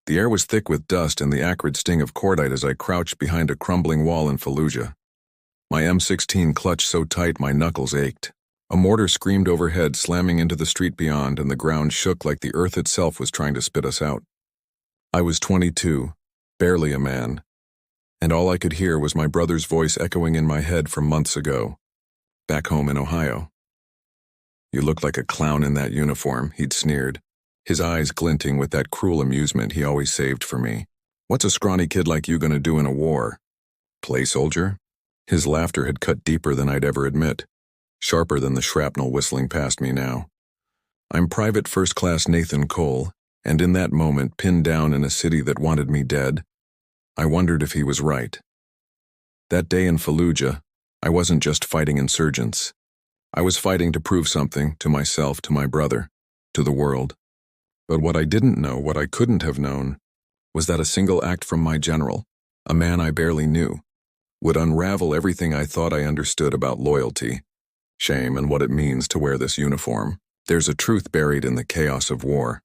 The air was thick with dust and the acrid sting of cordite as I crouched behind a crumbling wall in Fallujah. My M16 clutched so tight my knuckles ached. A mortar screamed overhead, slamming into the street beyond, and the ground shook like the earth itself was trying to spit us out. I was 22, barely a man, and all I could hear was my brother's voice echoing in my head from months ago, back home in Ohio. "You look like a clown in that uniform," he'd sneered, his eyes glinting with that cruel amusement he always saved for me. "What's a scrawny kid like you gonna do in a war? Play soldier?" His laughter had cut deeper than I'd ever admit, sharper than the shrapnel whistling past me now. I'm Private First Class Nathan Cole, and in that moment, pinned down in a city that wanted me dead, I wondered if he was right. That day in Fallujah, I wasn't just fighting insurgents. I was fighting to prove something to myself, to my brother, to the world. But what I didn't know, what I couldn't have known, was that a single act from my general, a man I barely knew, would unravel everything I thought I understood about loyalty, shame, and what it means to wear this uniform. There's a truth buried in the chaos of war,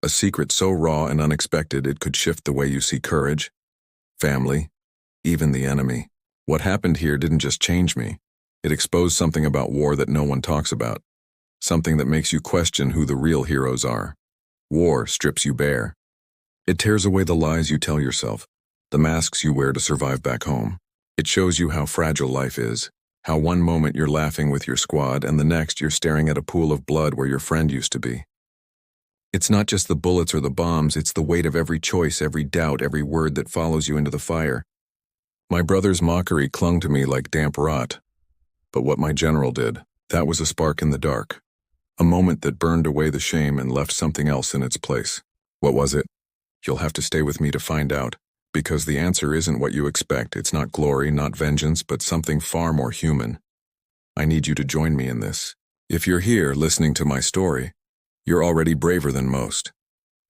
a secret so raw and unexpected it could shift the way you see courage, family, even the enemy. What happened here didn't just change me. It exposed something about war that no one talks about, something that makes you question who the real heroes are. War strips you bare. It tears away the lies you tell yourself, the masks you wear to survive back home. It shows you how fragile life is, how one moment you're laughing with your squad and the next you're staring at a pool of blood where your friend used to be. It's not just the bullets or the bombs, it's the weight of every choice, every doubt, every word that follows you into the fire. My brother's mockery clung to me like damp rot. But what my general did, that was a spark in the dark. A moment that burned away the shame and left something else in its place. What was it? You'll have to stay with me to find out, because the answer isn't what you expect. It's not glory, not vengeance, but something far more human. I need you to join me in this. If you're here listening to my story, you're already braver than most.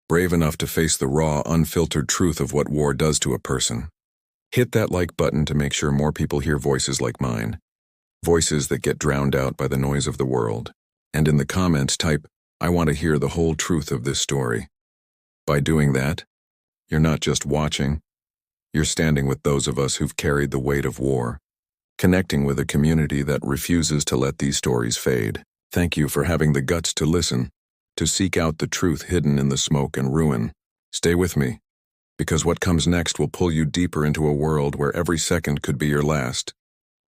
Brave enough to face the raw, unfiltered truth of what war does to a person. Hit that like button to make sure more people hear voices like mine. Voices that get drowned out by the noise of the world. And in the comments type, "I want to hear the whole truth of this story." By doing that, you're not just watching, you're standing with those of us who've carried the weight of war, connecting with a community that refuses to let these stories fade. Thank you for having the guts to listen, to seek out the truth hidden in the smoke and ruin. Stay with me, because what comes next will pull you deeper into a world where every second could be your last,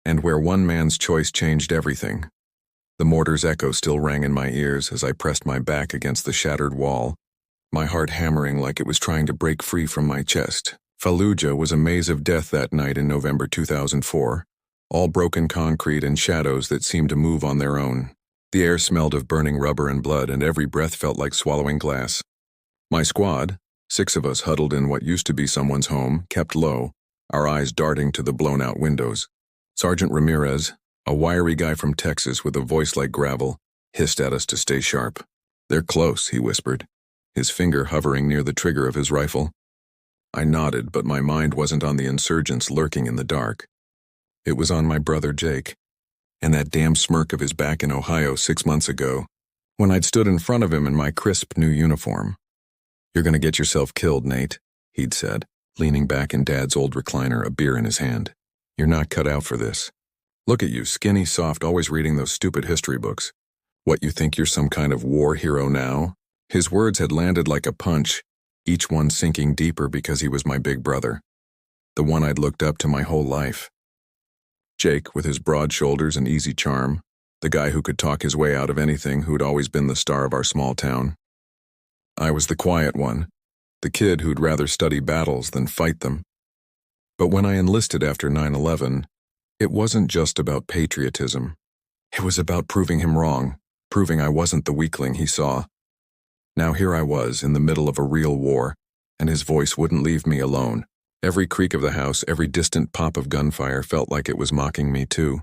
and where one man's choice changed everything. The mortar's echo still rang in my ears as I pressed my back against the shattered wall, my heart hammering like it was trying to break free from my chest. Fallujah was a maze of death that night in November 2004, all broken concrete and shadows that seemed to move on their own. The air smelled of burning rubber and blood, and every breath felt like swallowing glass. My squad, 6 of us huddled in what used to be someone's home, kept low, our eyes darting to the blown-out windows. Sergeant Ramirez, a wiry guy from Texas with a voice like gravel, hissed at us to stay sharp. "They're close," he whispered, his finger hovering near the trigger of his rifle. I nodded, but my mind wasn't on the insurgents lurking in the dark. It was on my brother Jake, and that damn smirk of his back in Ohio 6 months ago, when I'd stood in front of him in my crisp new uniform. "You're gonna get yourself killed, Nate," he'd said, leaning back in Dad's old recliner, a beer in his hand. "You're not cut out for this. Look at you, skinny, soft, always reading those stupid history books. What, you think you're some kind of war hero now?" His words had landed like a punch, each one sinking deeper because he was my big brother, the one I'd looked up to my whole life. Jake, with his broad shoulders and easy charm, the guy who could talk his way out of anything, who'd always been the star of our small town. I was the quiet one, the kid who'd rather study battles than fight them. But when I enlisted after 9/11, it wasn't just about patriotism. It was about proving him wrong, proving I wasn't the weakling he saw. Now here I was, in the middle of a real war, and his voice wouldn't leave me alone. Every creak of the house, every distant pop of gunfire felt like it was mocking me too.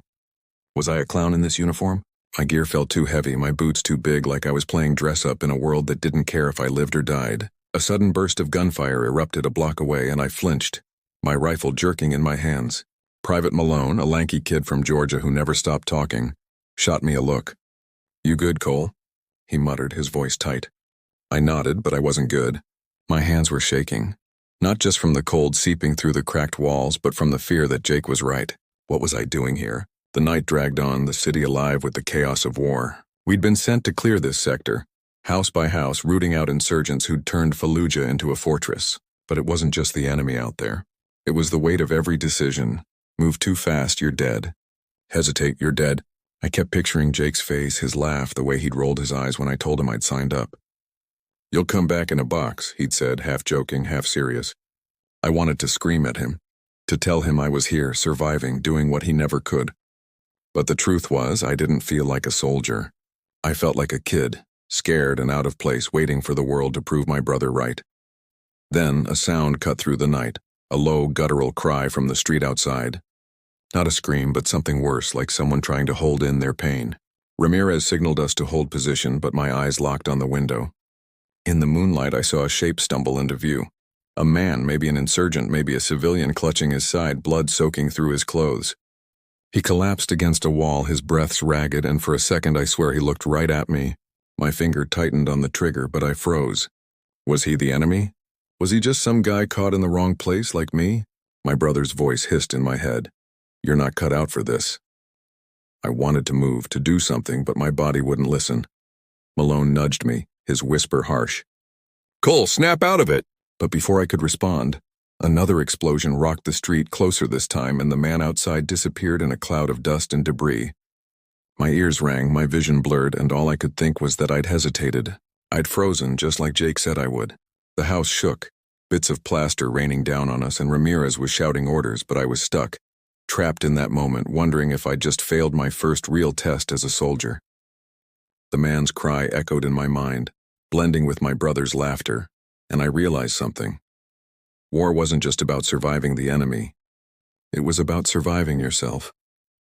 Was I a clown in this uniform? My gear felt too heavy, my boots too big, like I was playing dress-up in a world that didn't care if I lived or died. A sudden burst of gunfire erupted a block away, and I flinched, my rifle jerking in my hands. Private Malone, a lanky kid from Georgia who never stopped talking, shot me a look. "You good, Cole?" he muttered, his voice tight. I nodded, but I wasn't good. My hands were shaking, not just from the cold seeping through the cracked walls, but from the fear that Jake was right. What was I doing here? The night dragged on, the city alive with the chaos of war. We'd been sent to clear this sector, house by house, rooting out insurgents who'd turned Fallujah into a fortress. But it wasn't just the enemy out there. It was the weight of every decision. Move too fast, you're dead. Hesitate, you're dead. I kept picturing Jake's face, his laugh, the way he'd rolled his eyes when I told him I'd signed up. You'll come back in a box, he'd said, half joking, half serious. I wanted to scream at him, to tell him I was here, surviving, doing what he never could. But the truth was, I didn't feel like a soldier. I felt like a kid, scared and out of place, waiting for the world to prove my brother right. Then a sound cut through the night, a low, guttural cry from the street outside. Not a scream, but something worse, like someone trying to hold in their pain. Ramirez signaled us to hold position, but my eyes locked on the window. In the moonlight, I saw a shape stumble into view. A man, maybe an insurgent, maybe a civilian, clutching his side, blood soaking through his clothes. He collapsed against a wall, his breaths ragged, and for a second I swear he looked right at me. My finger tightened on the trigger, but I froze. Was he the enemy? Was he just some guy caught in the wrong place like me? My brother's voice hissed in my head. You're not cut out for this. I wanted to move, to do something, but my body wouldn't listen. Malone nudged me, his whisper harsh. Cole, snap out of it! But before I could respond, another explosion rocked the street, closer this time, and the man outside disappeared in a cloud of dust and debris. My ears rang, my vision blurred, and all I could think was that I'd hesitated. I'd frozen, just like Jake said I would. The house shook, bits of plaster raining down on us, and Ramirez was shouting orders, but I was stuck, trapped in that moment, wondering if I'd just failed my first real test as a soldier. The man's cry echoed in my mind, blending with my brother's laughter, and I realized something. War wasn't just about surviving the enemy. It was about surviving yourself.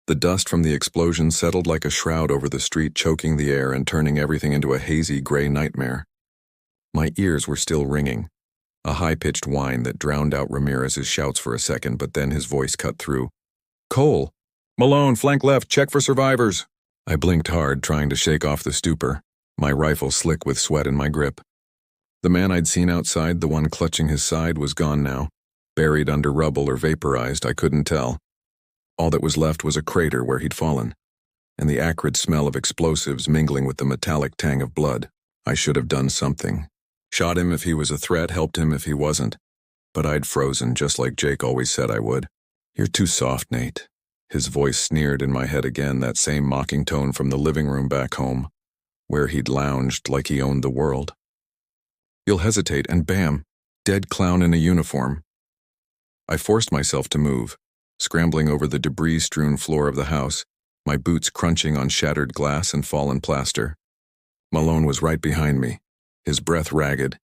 The dust from the explosion settled like a shroud over the street, choking the air and turning everything into a hazy gray nightmare. My ears were still ringing, a high-pitched whine that drowned out Ramirez's shouts for a second, but then his voice cut through. Cole! Malone, flank left, check for survivors! I blinked hard, trying to shake off the stupor, my rifle slick with sweat in my grip. The man I'd seen outside, the one clutching his side, was gone now. Buried under rubble or vaporized, I couldn't tell. All that was left was a crater where he'd fallen, and the acrid smell of explosives mingling with the metallic tang of blood. I should have done something. Shot him if he was a threat, helped him if he wasn't. But I'd frozen, just like Jake always said I would. You're too soft, Nate. His voice sneered in my head again, that same mocking tone from the living room back home, where he'd lounged like he owned the world. You'll hesitate, and bam, dead clown in a uniform. I forced myself to move, scrambling over the debris-strewn floor of the house, my boots crunching on shattered glass and fallen plaster. Malone was right behind me, his breath ragged,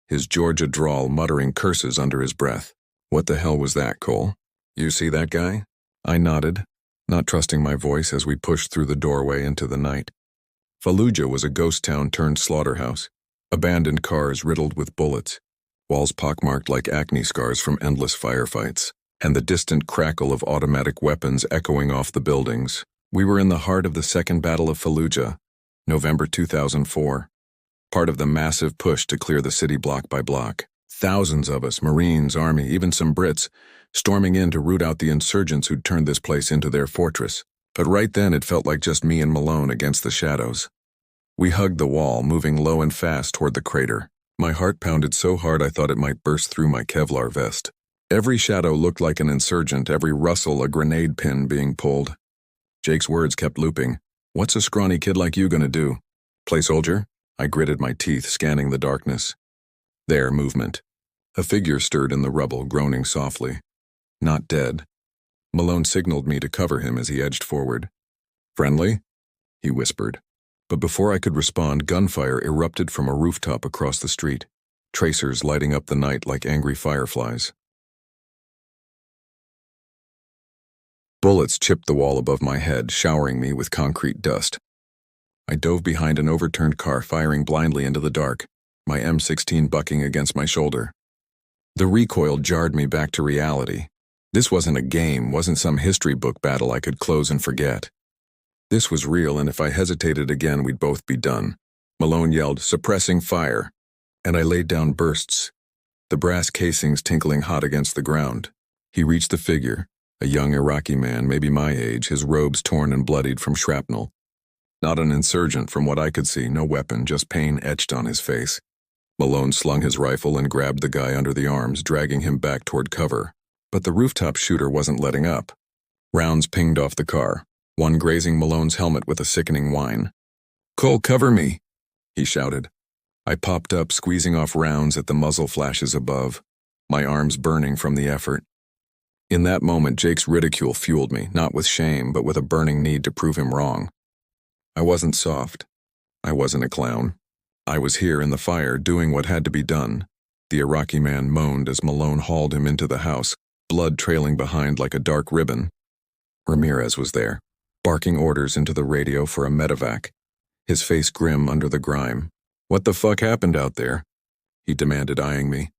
his Georgia drawl muttering curses under his breath. What the hell was that, Cole? You see that guy? I nodded, not trusting my voice as we pushed through the doorway into the night. Fallujah was a ghost town turned slaughterhouse, abandoned cars riddled with bullets, walls pockmarked like acne scars from endless firefights, and the distant crackle of automatic weapons echoing off the buildings. We were in the heart of the Second Battle of Fallujah, November 2004, part of the massive push to clear the city block by block. Thousands of us, Marines, Army, even some Brits, storming in to root out the insurgents who'd turned this place into their fortress. But right then it felt like just me and Malone against the shadows. We hugged the wall, moving low and fast toward the crater. My heart pounded so hard I thought it might burst through my Kevlar vest. Every shadow looked like an insurgent, every rustle a grenade pin being pulled. Jake's words kept looping. What's a scrawny kid like you gonna do? Play soldier? I gritted my teeth, scanning the darkness. There, movement. A figure stirred in the rubble, groaning softly. Not dead. Malone signaled me to cover him as he edged forward. Friendly? He whispered. But before I could respond, gunfire erupted from a rooftop across the street, tracers lighting up the night like angry fireflies. Bullets chipped the wall above my head, showering me with concrete dust. I dove behind an overturned car, firing blindly into the dark, my M16 bucking against my shoulder. The recoil jarred me back to reality. This wasn't a game, wasn't some history book battle I could close and forget. This was real, and if I hesitated again, we'd both be done. Malone yelled, suppressing fire. and I laid down bursts, the brass casings tinkling hot against the ground. He reached the figure, a young Iraqi man, maybe my age, his robes torn and bloodied from shrapnel. Not an insurgent from what I could see, no weapon, just pain etched on his face. Malone slung his rifle and grabbed the guy under the arms, dragging him back toward cover. But the rooftop shooter wasn't letting up. Rounds pinged off the car, one grazing Malone's helmet with a sickening whine. "Cole, cover me," he shouted. I popped up, squeezing off rounds at the muzzle flashes above, my arms burning from the effort. In that moment, Jake's ridicule fueled me, not with shame, but with a burning need to prove him wrong. I wasn't soft. I wasn't a clown. I was here in the fire, doing what had to be done. The Iraqi man moaned as Malone hauled him into the house, blood trailing behind like a dark ribbon. Ramirez was there, barking orders into the radio for a medevac, his face grim under the grime. "What the fuck happened out there?" he demanded, eyeing me.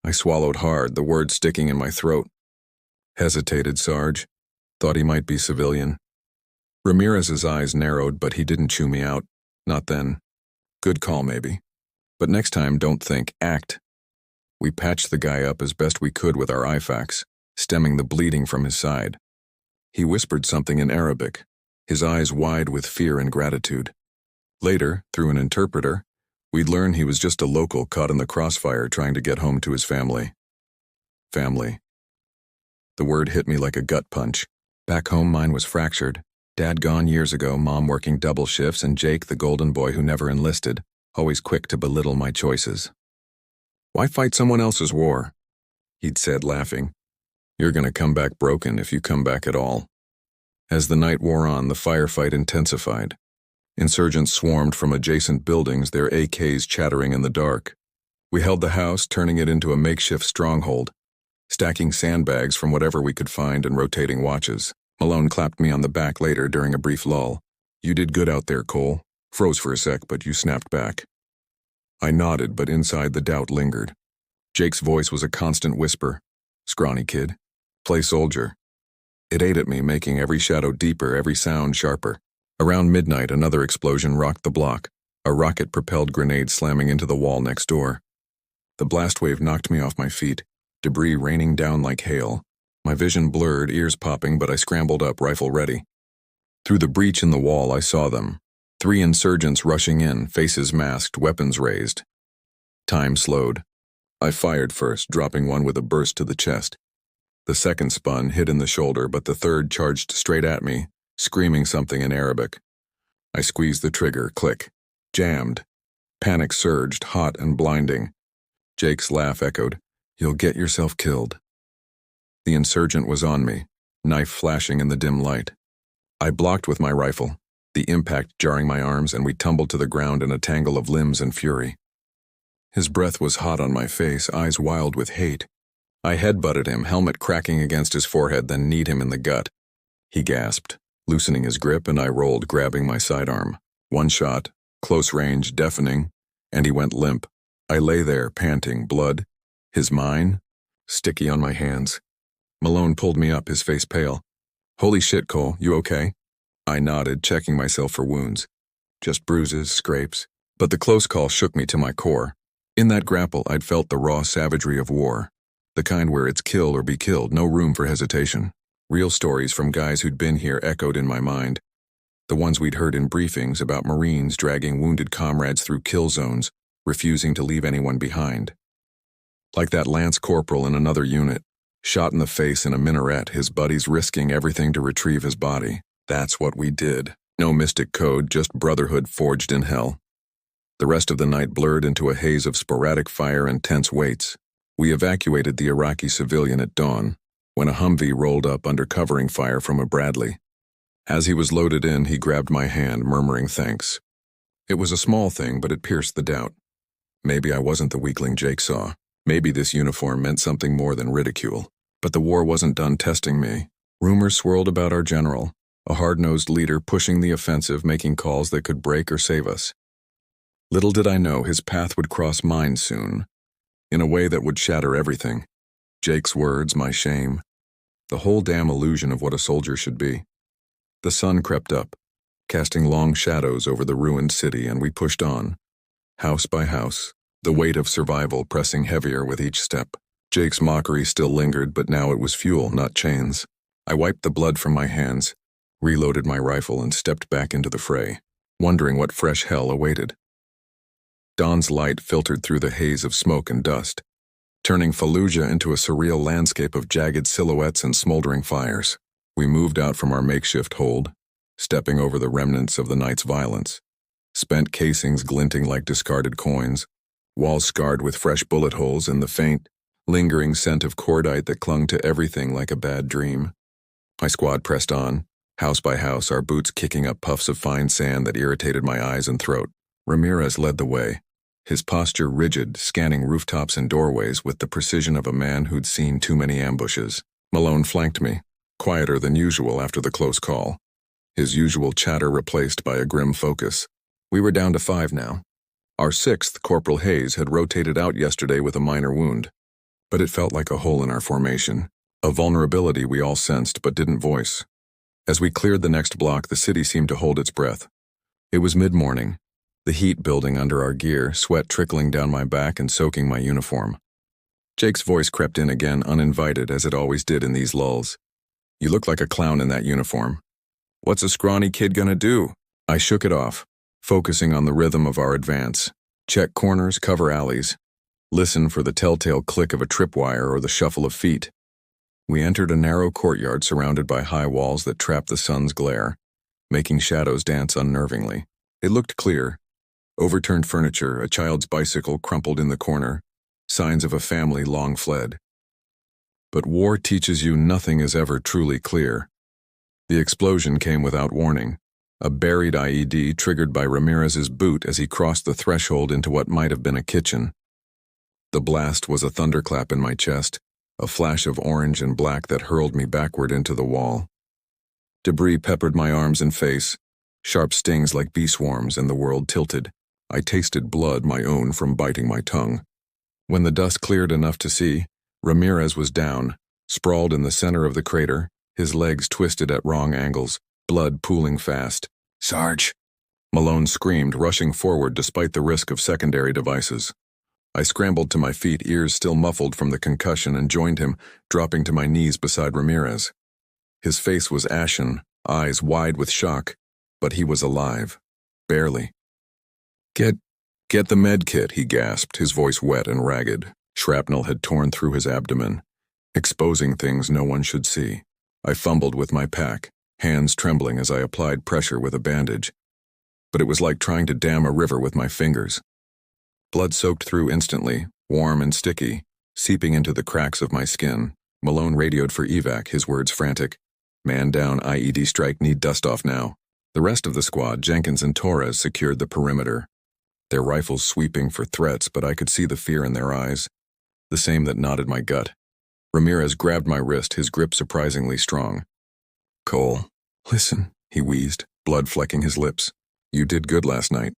I swallowed hard, the words sticking in my throat. Hesitated, Sarge. Thought he might be civilian. Ramirez's eyes narrowed, but he didn't chew me out. Not then. Good call, maybe. But next time, don't think, act. We patched the guy up as best we could with our IFAKs, stemming the bleeding from his side. He whispered something in Arabic, his eyes wide with fear and gratitude. Later, through an interpreter, we'd learn he was just a local caught in the crossfire trying to get home to his family. Family. The word hit me like a gut punch. Back home, mine was fractured. Dad gone years ago, Mom working double shifts, and Jake, the golden boy who never enlisted, always quick to belittle my choices. "Why fight someone else's war?" he'd said, laughing. "You're gonna come back broken if you come back at all." As the night wore on, the firefight intensified. Insurgents swarmed from adjacent buildings, their AKs chattering in the dark. We held the house, turning it into a makeshift stronghold, stacking sandbags from whatever we could find and rotating watches. Malone clapped me on the back later during a brief lull. "You did good out there, Cole. Froze for a sec, but you snapped back." I nodded, but inside the doubt lingered. Jake's voice was a constant whisper. "Scrawny kid. Play soldier." It ate at me, making every shadow deeper, every sound sharper. Around midnight, another explosion rocked the block, a rocket-propelled grenade slamming into the wall next door. The blast wave knocked me off my feet, debris raining down like hail. My vision blurred, ears popping, but I scrambled up, rifle ready. Through the breach in the wall, I saw them. 3 insurgents rushing in, faces masked, weapons raised. Time slowed. I fired first, dropping one with a burst to the chest. The second spun, hit in the shoulder, but the third charged straight at me, screaming something in Arabic. I squeezed the trigger, click. Jammed. Panic surged, hot and blinding. Jake's laugh echoed. "You'll get yourself killed." The insurgent was on me, knife flashing in the dim light. I blocked with my rifle, the impact jarring my arms, and we tumbled to the ground in a tangle of limbs and fury. His breath was hot on my face, eyes wild with hate. I headbutted him, helmet cracking against his forehead, then kneed him in the gut. He gasped, loosening his grip, and I rolled, grabbing my sidearm. One shot, close range, deafening, and he went limp. I lay there, panting, blood. His mine? Sticky on my hands. Malone pulled me up, his face pale. "Holy shit, Cole, you okay?" I nodded, checking myself for wounds. Just bruises, scrapes. But the close call shook me to my core. In that grapple, I'd felt the raw savagery of war. The kind where it's kill or be killed, no room for hesitation. Real stories from guys who'd been here echoed in my mind. The ones we'd heard in briefings about Marines dragging wounded comrades through kill zones, refusing to leave anyone behind. Like that Lance Corporal in another unit, shot in the face in a minaret, his buddies risking everything to retrieve his body. That's what we did. No mystic code, just brotherhood forged in hell. The rest of the night blurred into a haze of sporadic fire and tense waits. We evacuated the Iraqi civilian at dawn, when a Humvee rolled up under covering fire from a Bradley. As he was loaded in, he grabbed my hand, murmuring thanks. It was a small thing, but it pierced the doubt. Maybe I wasn't the weakling Jake saw. Maybe this uniform meant something more than ridicule. But the war wasn't done testing me. Rumors swirled about our general, a hard-nosed leader pushing the offensive, making calls that could break or save us. Little did I know his path would cross mine soon, in a way that would shatter everything. Jake's words, my shame, the whole damn illusion of what a soldier should be. The sun crept up, casting long shadows over the ruined city, and we pushed on, house by house, the weight of survival pressing heavier with each step. Jake's mockery still lingered, but now it was fuel, not chains. I wiped the blood from my hands, reloaded my rifle, and stepped back into the fray, wondering what fresh hell awaited. Dawn's light filtered through the haze of smoke and dust, turning Fallujah into a surreal landscape of jagged silhouettes and smoldering fires. We moved out from our makeshift hold, stepping over the remnants of the night's violence. Spent casings glinting like discarded coins, walls scarred with fresh bullet holes, and the faint, lingering scent of cordite that clung to everything like a bad dream. My squad pressed on, house by house, our boots kicking up puffs of fine sand that irritated my eyes and throat. Ramirez led the way, his posture rigid, scanning rooftops and doorways with the precision of a man who'd seen too many ambushes. Malone flanked me, quieter than usual after the close call, his usual chatter replaced by a grim focus. We were down to 5 now. Our 6th, Corporal Hayes, had rotated out yesterday with a minor wound, but it felt like a hole in our formation, a vulnerability we all sensed but didn't voice. As we cleared the next block, the city seemed to hold its breath. It was mid-morning, the heat building under our gear, sweat trickling down my back and soaking my uniform. Jake's voice crept in again, uninvited, as it always did in these lulls. "You look like a clown in that uniform. What's a scrawny kid gonna do?" I shook it off, focusing on the rhythm of our advance. Check corners, cover alleys, listen for the telltale click of a tripwire or the shuffle of feet. We entered a narrow courtyard surrounded by high walls that trapped the sun's glare, making shadows dance unnervingly. It looked clear. Overturned furniture, a child's bicycle crumpled in the corner, signs of a family long fled. But war teaches you nothing is ever truly clear. The explosion came without warning. A buried IED triggered by Ramirez's boot as he crossed the threshold into what might have been a kitchen. The blast was a thunderclap in my chest, a flash of orange and black that hurled me backward into the wall. Debris peppered my arms and face, sharp stings like bee swarms, and the world tilted. I tasted blood, my own, from biting my tongue. When the dust cleared enough to see, Ramirez was down, sprawled in the center of the crater, his legs twisted at wrong angles, blood pooling fast. "Sarge!" Malone screamed, rushing forward despite the risk of secondary devices. I scrambled to my feet, ears still muffled from the concussion, and joined him, dropping to my knees beside Ramirez. His face was ashen, eyes wide with shock, but he was alive. Barely. Get the med kit," he gasped, his voice wet and ragged. Shrapnel had torn through his abdomen, exposing things no one should see. I fumbled with my pack, hands trembling as I applied pressure with a bandage. But it was like trying to dam a river with my fingers. Blood soaked through instantly, warm and sticky, seeping into the cracks of my skin. Malone radioed for evac, his words frantic. "Man down, IED strike, need dust off now." The rest of the squad, Jenkins and Torres, secured the perimeter, their rifles sweeping for threats, but I could see the fear in their eyes, the same that knotted my gut. Ramirez grabbed my wrist, his grip surprisingly strong. "Cole, listen," he wheezed, blood flecking his lips. "You did good last night.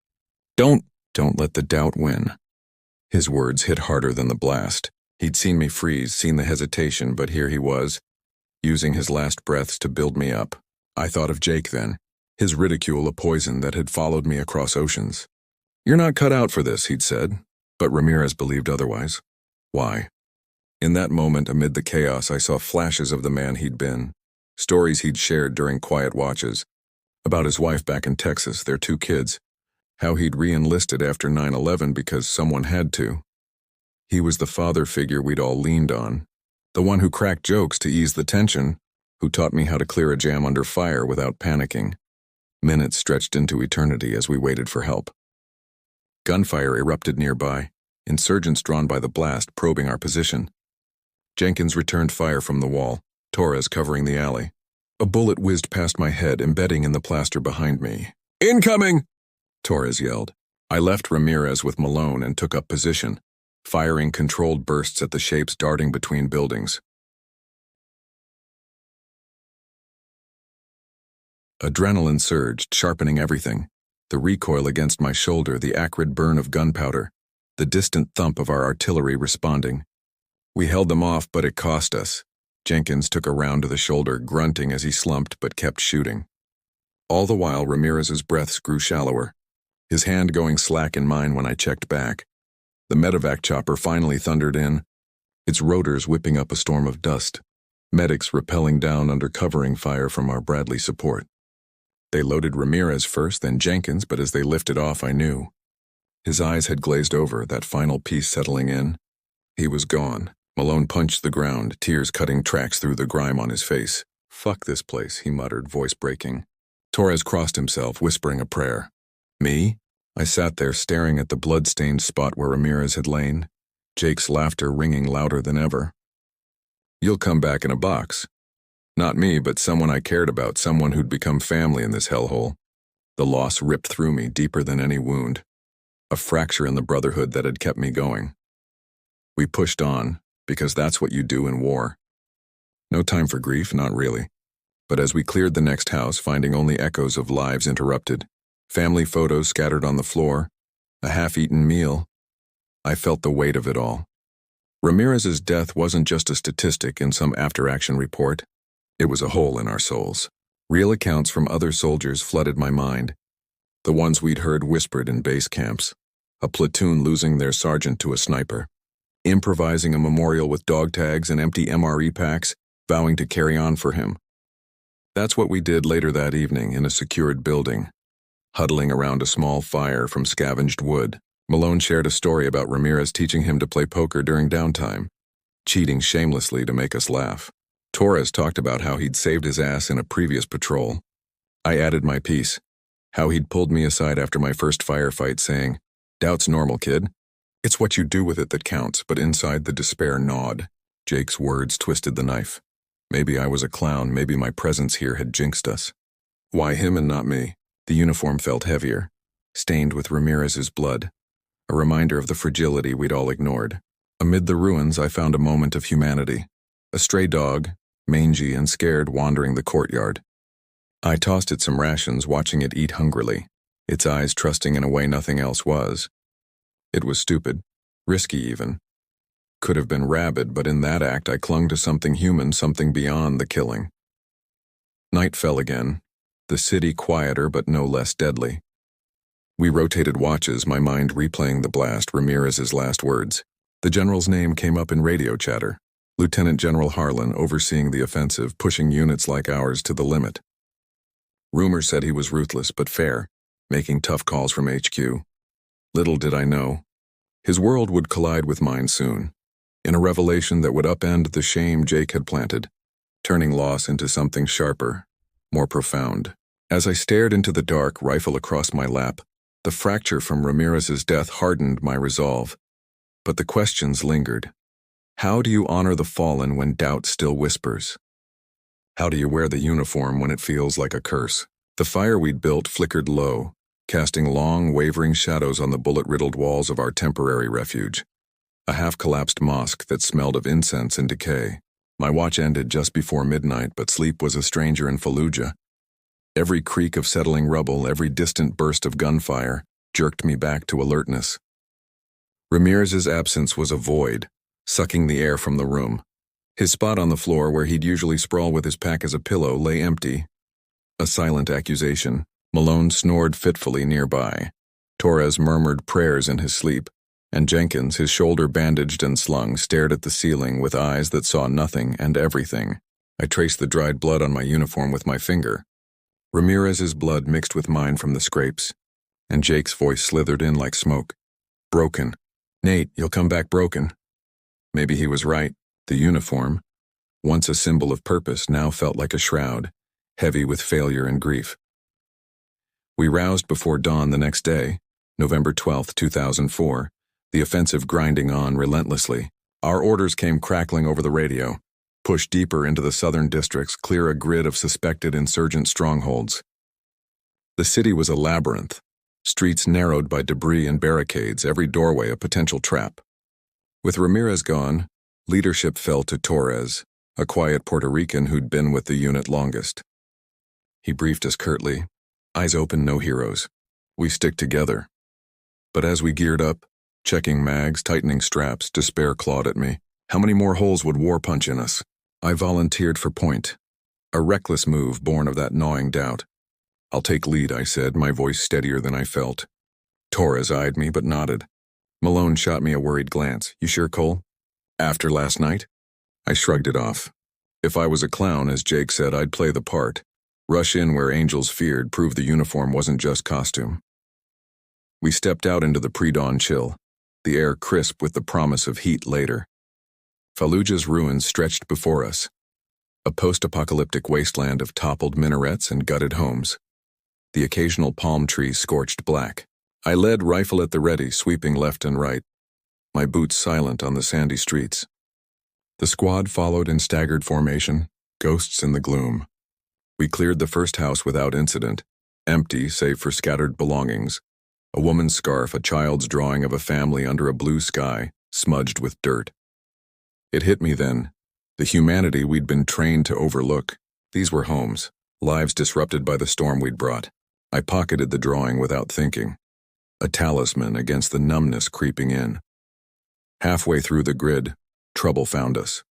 Don't let the doubt win." His words hit harder than the blast. He'd seen me freeze, seen the hesitation, but here he was, using his last breaths to build me up. I thought of Jake then, his ridicule a poison that had followed me across oceans. "You're not cut out for this," he'd said, but Ramirez believed otherwise. Why? In that moment, amid the chaos, I saw flashes of the man he'd been, stories he'd shared during quiet watches, about his wife back in Texas, their 2 kids, how he'd re-enlisted after 9/11 because someone had to. He was the father figure we'd all leaned on, the one who cracked jokes to ease the tension, who taught me how to clear a jam under fire without panicking. Minutes stretched into eternity as we waited for help. Gunfire erupted nearby, insurgents drawn by the blast probing our position. Jenkins returned fire from the wall, Torres covering the alley. A bullet whizzed past my head, embedding in the plaster behind me. "Incoming!" Torres yelled. I left Ramirez with Malone and took up position, firing controlled bursts at the shapes darting between buildings. Adrenaline surged, sharpening everything. The recoil against my shoulder, the acrid burn of gunpowder, the distant thump of our artillery responding. We held them off, but it cost us. Jenkins took a round to the shoulder, grunting as he slumped but kept shooting. All the while, Ramirez's breaths grew shallower, his hand going slack in mine when I checked back. The medevac chopper finally thundered in, its rotors whipping up a storm of dust, medics rappelling down under covering fire from our Bradley support. They loaded Ramirez first, then Jenkins, but as they lifted off, I knew. His eyes had glazed over, that final piece settling in. He was gone. Malone punched the ground, tears cutting tracks through the grime on his face. "Fuck this place," he muttered, voice breaking. Torres crossed himself, whispering a prayer. Me? I sat there staring at the blood-stained spot where Ramirez had lain, Jake's laughter ringing louder than ever. "You'll come back in a box." Not me, but someone I cared about, someone who'd become family in this hellhole. The loss ripped through me deeper than any wound, a fracture in the brotherhood that had kept me going. We pushed on, because that's what you do in war. No time for grief, not really. But as we cleared the next house, finding only echoes of lives interrupted, family photos scattered on the floor, a half-eaten meal, I felt the weight of it all. Ramirez's death wasn't just a statistic in some after-action report. It was a hole in our souls. Real accounts from other soldiers flooded my mind. The ones we'd heard whispered in base camps. A platoon losing their sergeant to a sniper. Improvising a memorial with dog tags and empty MRE packs, vowing to carry on for him. That's what we did later that evening in a secured building. Huddling around a small fire from scavenged wood, Malone shared a story about Ramirez teaching him to play poker during downtime, cheating shamelessly to make us laugh. Torres talked about how he'd saved his ass in a previous patrol. I added my piece, how he'd pulled me aside after my first firefight saying, "Doubt's normal, kid. It's what you do with it that counts," but inside the despair gnawed. Jake's words twisted the knife. Maybe I was a clown, maybe my presence here had jinxed us. Why him and not me? The uniform felt heavier, stained with Ramirez's blood, a reminder of the fragility we'd all ignored. Amid the ruins, I found a moment of humanity. A stray dog, mangy and scared, wandering the courtyard. I tossed it some rations, watching it eat hungrily, its eyes trusting in a way nothing else was. It was stupid, risky even. Could have been rabid, but in that act I clung to something human, something beyond the killing. Night fell again, the city quieter but no less deadly. We rotated watches, my mind replaying the blast, Ramirez's last words. The general's name came up in radio chatter. Lieutenant General Harlan, overseeing the offensive, pushing units like ours to the limit. Rumors said he was ruthless but fair, making tough calls from HQ. Little did I know, his world would collide with mine soon, in a revelation that would upend the shame Jake had planted, turning loss into something sharper, more profound. As I stared into the dark, rifle across my lap, the fracture from Ramirez's death hardened my resolve. But the questions lingered. How do you honor the fallen when doubt still whispers? How do you wear the uniform when it feels like a curse? The fire we'd built flickered low, casting long, wavering shadows on the bullet-riddled walls of our temporary refuge. A half-collapsed mosque that smelled of incense and decay. My watch ended just before midnight, but sleep was a stranger in Fallujah. Every creak of settling rubble, every distant burst of gunfire, jerked me back to alertness. Ramirez's absence was a void, sucking the air from the room. His spot on the floor, where he'd usually sprawl with his pack as a pillow, lay empty. A silent accusation. Malone snored fitfully nearby. Torres murmured prayers in his sleep, and Jenkins, his shoulder bandaged and slung, stared at the ceiling with eyes that saw nothing and everything. I traced the dried blood on my uniform with my finger. Ramirez's blood mixed with mine from the scrapes, and Jake's voice slithered in like smoke. Broken. Nate, you'll come back broken. Maybe he was right. The uniform, once a symbol of purpose, now felt like a shroud, heavy with failure and grief. We roused before dawn the next day, November 12, 2004, the offensive grinding on relentlessly. Our orders came crackling over the radio. Push deeper into the southern districts, clear a grid of suspected insurgent strongholds. The city was a labyrinth, streets narrowed by debris and barricades, every doorway a potential trap. With Ramirez gone, leadership fell to Torres, a quiet Puerto Rican who'd been with the unit longest. He briefed us curtly, eyes open, no heroes. We stick together. But as we geared up, checking mags, tightening straps, despair clawed at me. How many more holes would war punch in us? I volunteered for point, a reckless move born of that gnawing doubt. I'll take lead, I said, my voice steadier than I felt. Torres eyed me but nodded. Malone shot me a worried glance. You sure, Cole? After last night? I shrugged it off. If I was a clown, as Jake said, I'd play the part. Rush in where angels feared, prove the uniform wasn't just costume. We stepped out into the pre-dawn chill, the air crisp with the promise of heat later. Fallujah's ruins stretched before us, a post-apocalyptic wasteland of toppled minarets and gutted homes. The occasional palm tree scorched black. I led, rifle at the ready, sweeping left and right, my boots silent on the sandy streets. The squad followed in staggered formation, ghosts in the gloom. We cleared the first house without incident, empty save for scattered belongings, a woman's scarf, a child's drawing of a family under a blue sky, smudged with dirt. It hit me then, the humanity we'd been trained to overlook. These were homes, lives disrupted by the storm we'd brought. I pocketed the drawing without thinking, a talisman against the numbness creeping in. Halfway through the grid, trouble found us.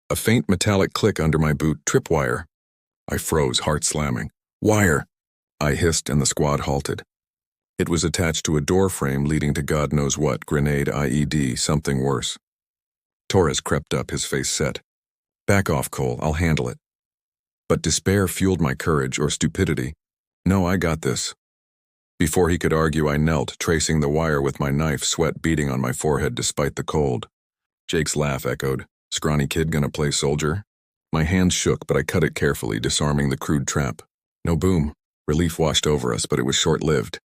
A faint metallic click under my boot, tripwire. I froze, heart slamming. Wire! I hissed and the squad halted. It was attached to a door frame leading to God knows what, grenade, IED, something worse. Torres crept up, his face set. Back off, Cole, I'll handle it. But despair fueled my courage, or stupidity. No, I got this. Before he could argue, I knelt, tracing the wire with my knife, sweat beading on my forehead despite the cold. Jake's laugh echoed. Scrawny kid gonna play soldier? My hands shook, but I cut it carefully, disarming the crude trap. No boom. Relief washed over us, but it was short-lived.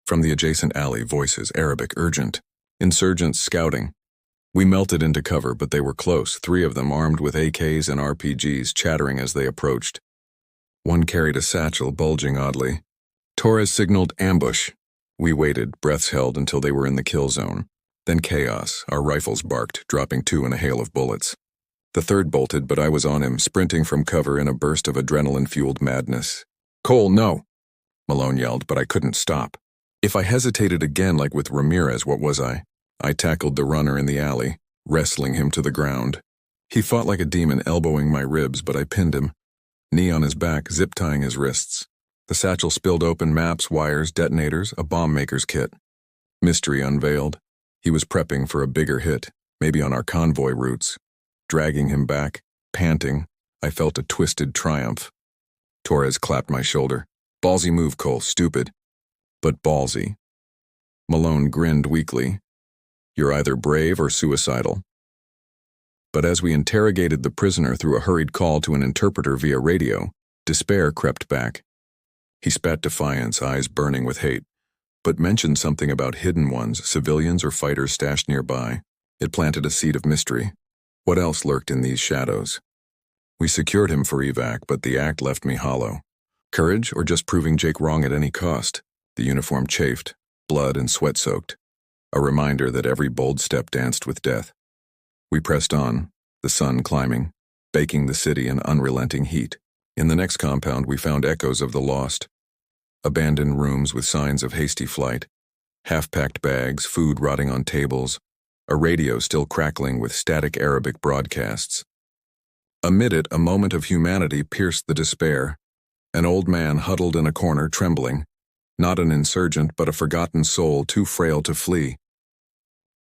From the adjacent alley, voices, Arabic, urgent. Insurgents scouting. We melted into cover, but they were close, 3 of them armed with AKs and RPGs, chattering as they approached. One carried a satchel, bulging oddly. Torres signaled ambush. We waited, breaths held until they were in the kill zone. Then chaos. Our rifles barked, dropping 2 in a hail of bullets. The third bolted, but I was on him, sprinting from cover in a burst of adrenaline-fueled madness. Cole, no! Malone yelled, but I couldn't stop. If I hesitated again like with Ramirez, what was I? I tackled the runner in the alley, wrestling him to the ground. He fought like a demon, elbowing my ribs, but I pinned him. Knee on his back, zip-tying his wrists. The satchel spilled open, maps, wires, detonators, a bomb maker's kit. Mystery unveiled. He was prepping for a bigger hit, maybe on our convoy routes. Dragging him back, panting, I felt a twisted triumph. Torres clapped my shoulder. Ballsy move, Cole, stupid. But ballsy. Malone grinned weakly. You're either brave or suicidal. But as we interrogated the prisoner through a hurried call to an interpreter via radio, despair crept back. He spat defiance, eyes burning with hate, but mentioned something about hidden ones, civilians or fighters stashed nearby. It planted a seed of mystery. What else lurked in these shadows? We secured him for evac, but the act left me hollow. Courage, or just proving Jake wrong at any cost? The uniform chafed, blood and sweat-soaked. A reminder that every bold step danced with death. We pressed on, the sun climbing, baking the city in unrelenting heat. In the next compound, we found echoes of the lost. Abandoned rooms with signs of hasty flight. Half-packed bags, food rotting on tables. A radio still crackling with static Arabic broadcasts. Amid it, a moment of humanity pierced the despair. An old man huddled in a corner, trembling. Not an insurgent, but a forgotten soul too frail to flee.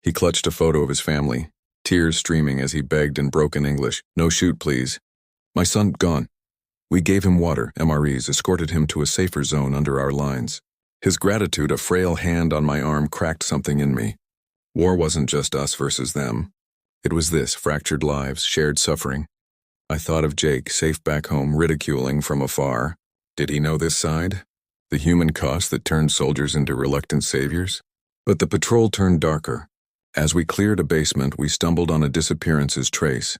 He clutched a photo of his family, tears streaming as he begged in broken English, "No shoot, please. My son gone." We gave him water, MREs, escorted him to a safer zone under our lines. His gratitude, a frail hand on my arm, cracked something in me. War wasn't just us versus them. It was this, fractured lives, shared suffering. I thought of Jake, safe back home, ridiculing from afar. Did he know this side? The human cost that turned soldiers into reluctant saviors? But the patrol turned darker. As we cleared a basement, we stumbled on a disappearances trace.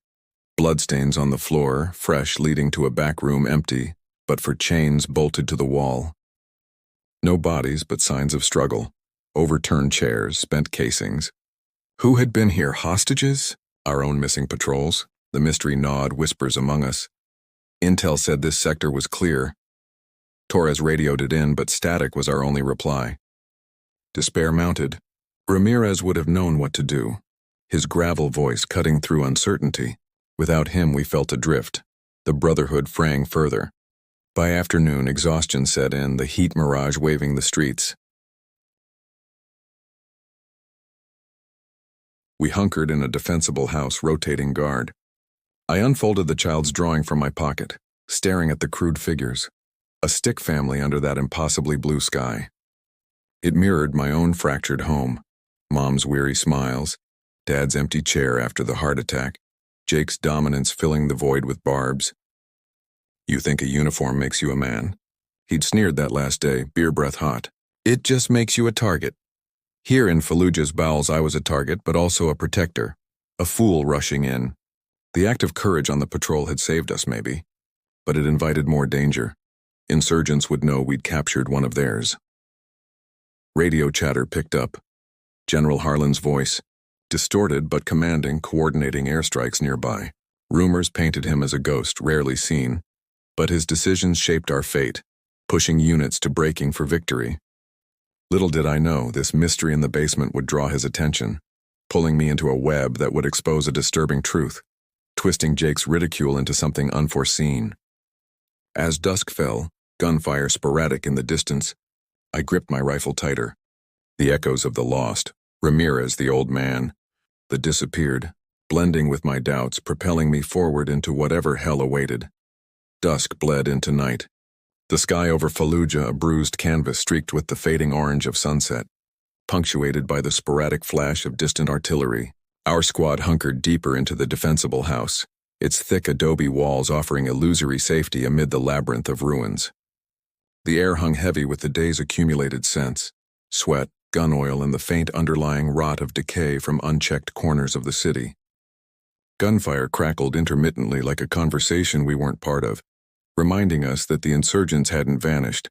Bloodstains on the floor, fresh, leading to a back room empty, but for chains bolted to the wall. No bodies, but signs of struggle. Overturned chairs, spent casings. Who had been here? Hostages? Our own missing patrols? The mystery gnawed whispers among us. Intel said this sector was clear. Torres radioed it in, but static was our only reply. Despair mounted. Ramirez would have known what to do. His gravel voice cutting through uncertainty. Without him, we felt adrift. The brotherhood fraying further. By afternoon, exhaustion set in, the heat mirage waving the streets. We hunkered in a defensible house, rotating guard. I unfolded the child's drawing from my pocket, staring at the crude figures. A stick family under that impossibly blue sky. It mirrored my own fractured home. Mom's weary smiles, Dad's empty chair after the heart attack, Jake's dominance filling the void with barbs. "You think a uniform makes you a man?" He'd sneered that last day, beer breath hot. "It just makes you a target." Here in Fallujah's bowels I was a target, but also a protector. A fool rushing in. The act of courage on the patrol had saved us, maybe. But it invited more danger. Insurgents would know we'd captured one of theirs. Radio chatter picked up. General Harlan's voice, distorted but commanding, coordinating airstrikes nearby. Rumors painted him as a ghost, rarely seen. But his decisions shaped our fate, pushing units to breaking for victory. Little did I know this mystery in the basement would draw his attention, pulling me into a web that would expose a disturbing truth, twisting Jake's ridicule into something unforeseen. As dusk fell, gunfire sporadic in the distance, I gripped my rifle tighter. The echoes of the lost, Ramirez, the old man, the disappeared, blending with my doubts, propelling me forward into whatever hell awaited. Dusk bled into night. The sky over Fallujah, a bruised canvas streaked with the fading orange of sunset, punctuated by the sporadic flash of distant artillery. Our squad hunkered deeper into the defensible house, its thick adobe walls offering illusory safety amid the labyrinth of ruins. The air hung heavy with the day's accumulated scents, sweat, gun oil, and the faint underlying rot of decay from unchecked corners of the city. Gunfire crackled intermittently like a conversation we weren't part of, reminding us that the insurgents hadn't vanished.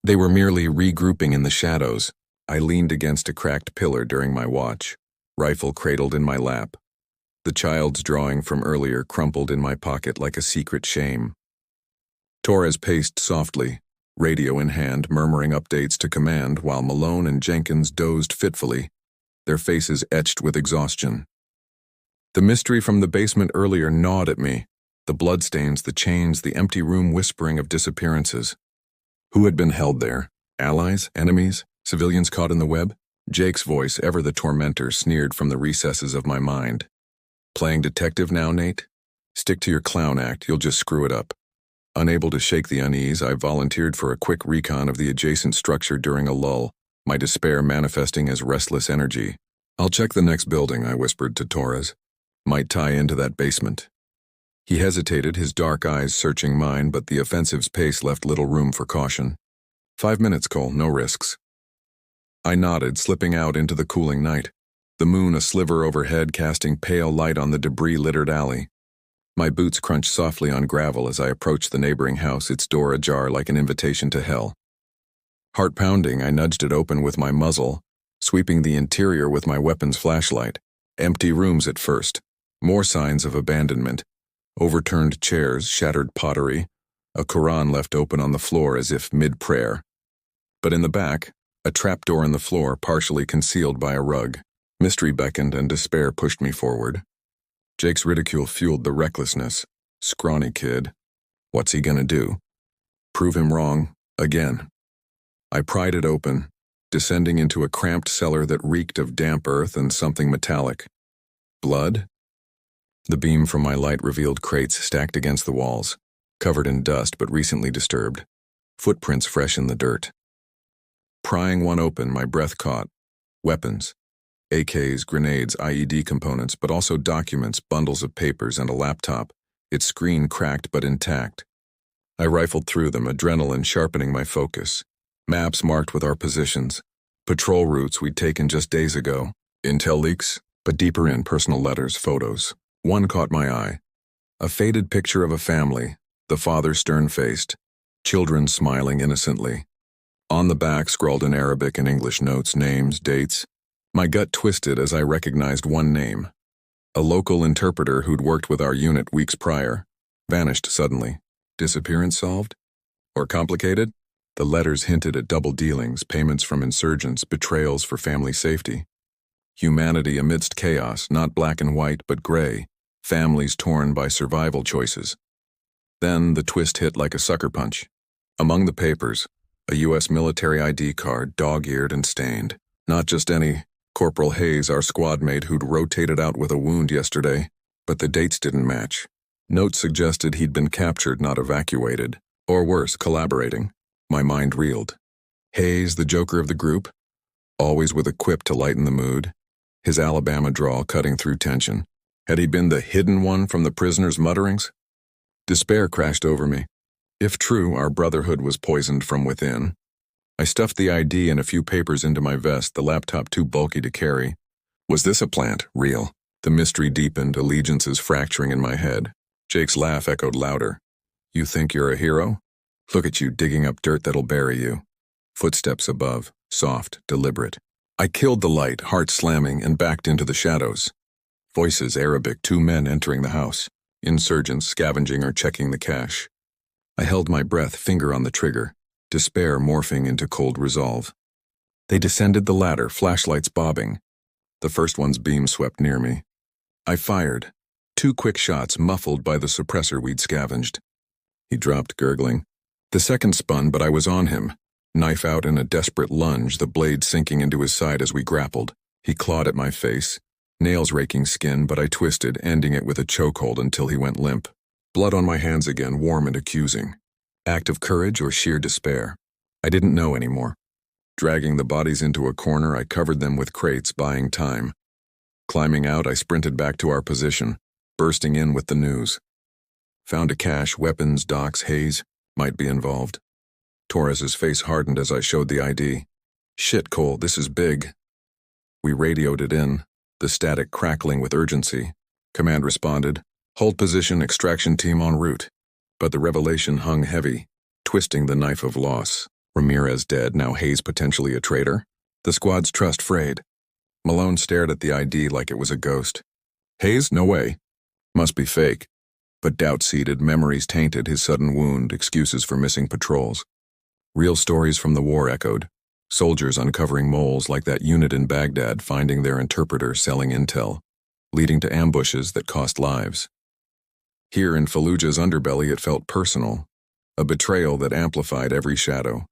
They were merely regrouping in the shadows. I leaned against a cracked pillar during my watch, rifle cradled in my lap. The child's drawing from earlier crumpled in my pocket like a secret shame. Torres paced softly, radio in hand, murmuring updates to command while Malone and Jenkins dozed fitfully, their faces etched with exhaustion. The mystery from the basement earlier gnawed at me, the bloodstains, the chains, the empty room whispering of disappearances. Who had been held there? Allies? Enemies? Civilians caught in the web? Jake's voice, ever the tormentor, sneered from the recesses of my mind. "Playing detective now, Nate? Stick to your clown act, you'll just screw it up." Unable to shake the unease, I volunteered for a quick recon of the adjacent structure during a lull, my despair manifesting as restless energy. "I'll check the next building," I whispered to Torres. "Might tie into that basement." He hesitated, his dark eyes searching mine, but the offensive's pace left little room for caution. 5 minutes, Cole, no risks." I nodded, slipping out into the cooling night, the moon a sliver overhead casting pale light on the debris-littered alley. My boots crunched softly on gravel as I approached the neighboring house, its door ajar like an invitation to hell. Heart pounding, I nudged it open with my muzzle, sweeping the interior with my weapon's flashlight. Empty rooms at first, more signs of abandonment. Overturned chairs, shattered pottery, a Quran left open on the floor as if mid-prayer. But in the back, a trapdoor in the floor partially concealed by a rug. Mystery beckoned and despair pushed me forward. Jake's ridicule fueled the recklessness. Scrawny kid. What's he gonna do? Prove him wrong, again. I pried it open, descending into a cramped cellar that reeked of damp earth and something metallic. Blood? The beam from my light revealed crates stacked against the walls, covered in dust but recently disturbed, footprints fresh in the dirt. Prying one open, my breath caught. Weapons. AKs, grenades, IED components, but also documents, bundles of papers, and a laptop, its screen cracked but intact. I rifled through them, adrenaline sharpening my focus. Maps marked with our positions. Patrol routes we'd taken just days ago. Intel leaks, but deeper in, personal letters, photos. One caught my eye. A faded picture of a family, the father stern-faced, children smiling innocently. On the back, scrawled in Arabic and English notes, names, dates. My gut twisted as I recognized one name. A local interpreter who'd worked with our unit weeks prior. Vanished suddenly. Disappearance solved? Or complicated? The letters hinted at double dealings, payments from insurgents, betrayals for family safety. Humanity amidst chaos, not black and white, but gray. Families torn by survival choices. Then the twist hit like a sucker punch. Among the papers, a U.S. military ID card, dog-eared and stained. Not just any Corporal Hayes, our squad mate who'd rotated out with a wound yesterday, but the dates didn't match. Notes suggested he'd been captured, not evacuated. Or worse, collaborating. My mind reeled. Hayes, the joker of the group, always with a quip to lighten the mood, his Alabama drawl cutting through tension. Had he been the hidden one from the prisoner's mutterings? Despair crashed over me. If true, our brotherhood was poisoned from within. I stuffed the ID and a few papers into my vest, the laptop too bulky to carry. Was this a plant? Real? The mystery deepened, allegiances fracturing in my head. Jake's laugh echoed louder. You think you're a hero? Look at you digging up dirt that'll bury you. Footsteps above, soft, deliberate. I killed the light, heart slamming, and backed into the shadows. Voices Arabic, 2 men entering the house. Insurgents scavenging or checking the cache. I held my breath, finger on the trigger, despair morphing into cold resolve. They descended the ladder, flashlights bobbing. The first one's beam swept near me. I fired. 2 quick shots muffled by the suppressor we'd scavenged. He dropped, gurgling. The second spun, but I was on him. Knife out in a desperate lunge, the blade sinking into his side as we grappled. He clawed at my face, nails raking skin, but I twisted, ending it with a chokehold until he went limp. Blood on my hands again, warm and accusing. Act of courage or sheer despair? I didn't know anymore. Dragging the bodies into a corner, I covered them with crates, buying time. Climbing out, I sprinted back to our position, bursting in with the news. Found a cache, weapons, docs, Hayes might be involved. Torres's face hardened as I showed the ID. Shit, Cole, this is big. We radioed it in, the static crackling with urgency. Command responded, hold position, extraction team en route. But the revelation hung heavy, twisting the knife of loss. Ramirez dead, now Hayes potentially a traitor? The squad's trust frayed. Malone stared at the ID like it was a ghost. Hayes? No way. Must be fake. But doubt seeded, memories tainted, his sudden wound, excuses for missing patrols. Real stories from the war echoed. Soldiers uncovering moles like that unit in Baghdad, finding their interpreter selling intel, leading to ambushes that cost lives. Here in Fallujah's underbelly it felt personal, a betrayal that amplified every shadow.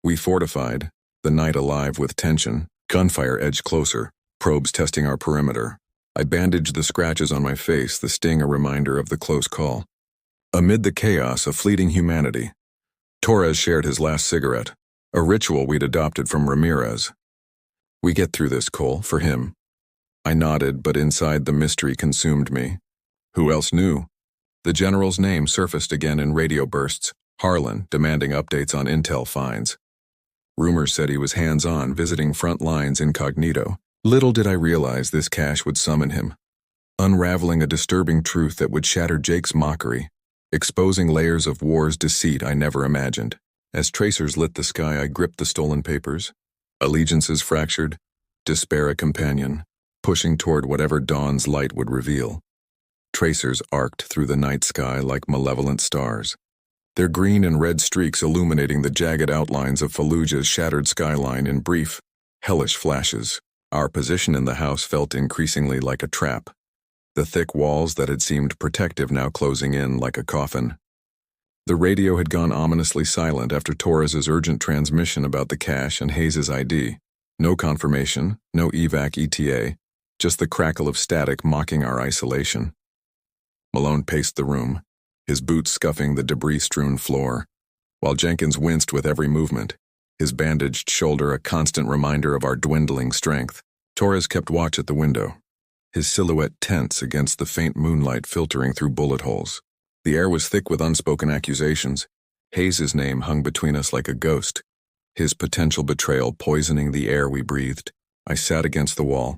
We fortified, the night alive with tension, gunfire edged closer, probes testing our perimeter. I bandaged the scratches on my face, the sting a reminder of the close call. Amid the chaos of fleeting humanity, Torres shared his last cigarette, a ritual we'd adopted from Ramirez. We get through this, Cole, for him. I nodded, but inside the mystery consumed me. Who else knew? The general's name surfaced again in radio bursts, Harlan demanding updates on intel finds. Rumors said he was hands-on, visiting front lines incognito. Little did I realize this cache would summon him, unraveling a disturbing truth that would shatter Jake's mockery, exposing layers of war's deceit I never imagined. As tracers lit the sky, I gripped the stolen papers. Allegiances fractured, despair a companion, pushing toward whatever dawn's light would reveal. Tracers arced through the night sky like malevolent stars, their green and red streaks illuminating the jagged outlines of Fallujah's shattered skyline in brief, hellish flashes. Our position in the house felt increasingly like a trap, the thick walls that had seemed protective now closing in like a coffin. The radio had gone ominously silent after Torres's urgent transmission about the cache and Hayes's ID. No confirmation, no evac ETA, just the crackle of static mocking our isolation. Malone paced the room, his boots scuffing the debris-strewn floor, while Jenkins winced with every movement, his bandaged shoulder a constant reminder of our dwindling strength. Torres kept watch at the window, his silhouette tense against the faint moonlight filtering through bullet holes. The air was thick with unspoken accusations. Hayes's name hung between us like a ghost, his potential betrayal poisoning the air we breathed. I sat against the wall,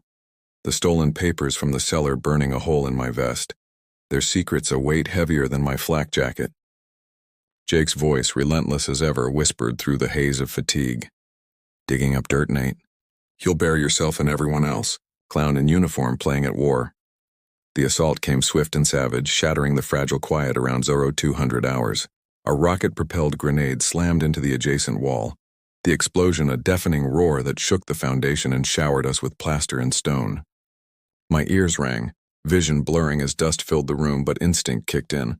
the stolen papers from the cellar burning a hole in my vest, their secrets a weight heavier than my flak jacket. Jake's voice, relentless as ever, whispered through the haze of fatigue. Digging up dirt, Nate. You'll bury yourself and everyone else. Clown in uniform playing at war. The assault came swift and savage, shattering the fragile quiet around 0200 hours. A rocket-propelled grenade slammed into the adjacent wall. The explosion a deafening roar that shook the foundation and showered us with plaster and stone. My ears rang, vision blurring as dust filled the room, but instinct kicked in.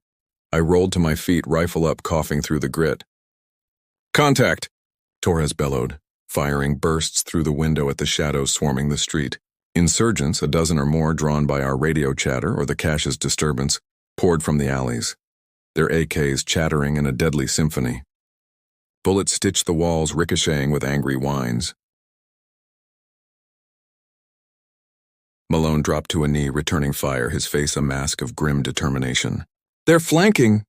I rolled to my feet, rifle up, coughing through the grit. Contact! Torres bellowed, Firing bursts through the window at the shadows swarming the street. Insurgents, a dozen or more drawn by our radio chatter or the cache's disturbance, poured from the alleys, their AKs chattering in a deadly symphony. Bullets stitched the walls, ricocheting with angry whines. Malone dropped to a knee, returning fire, his face a mask of grim determination. "They're flanking!"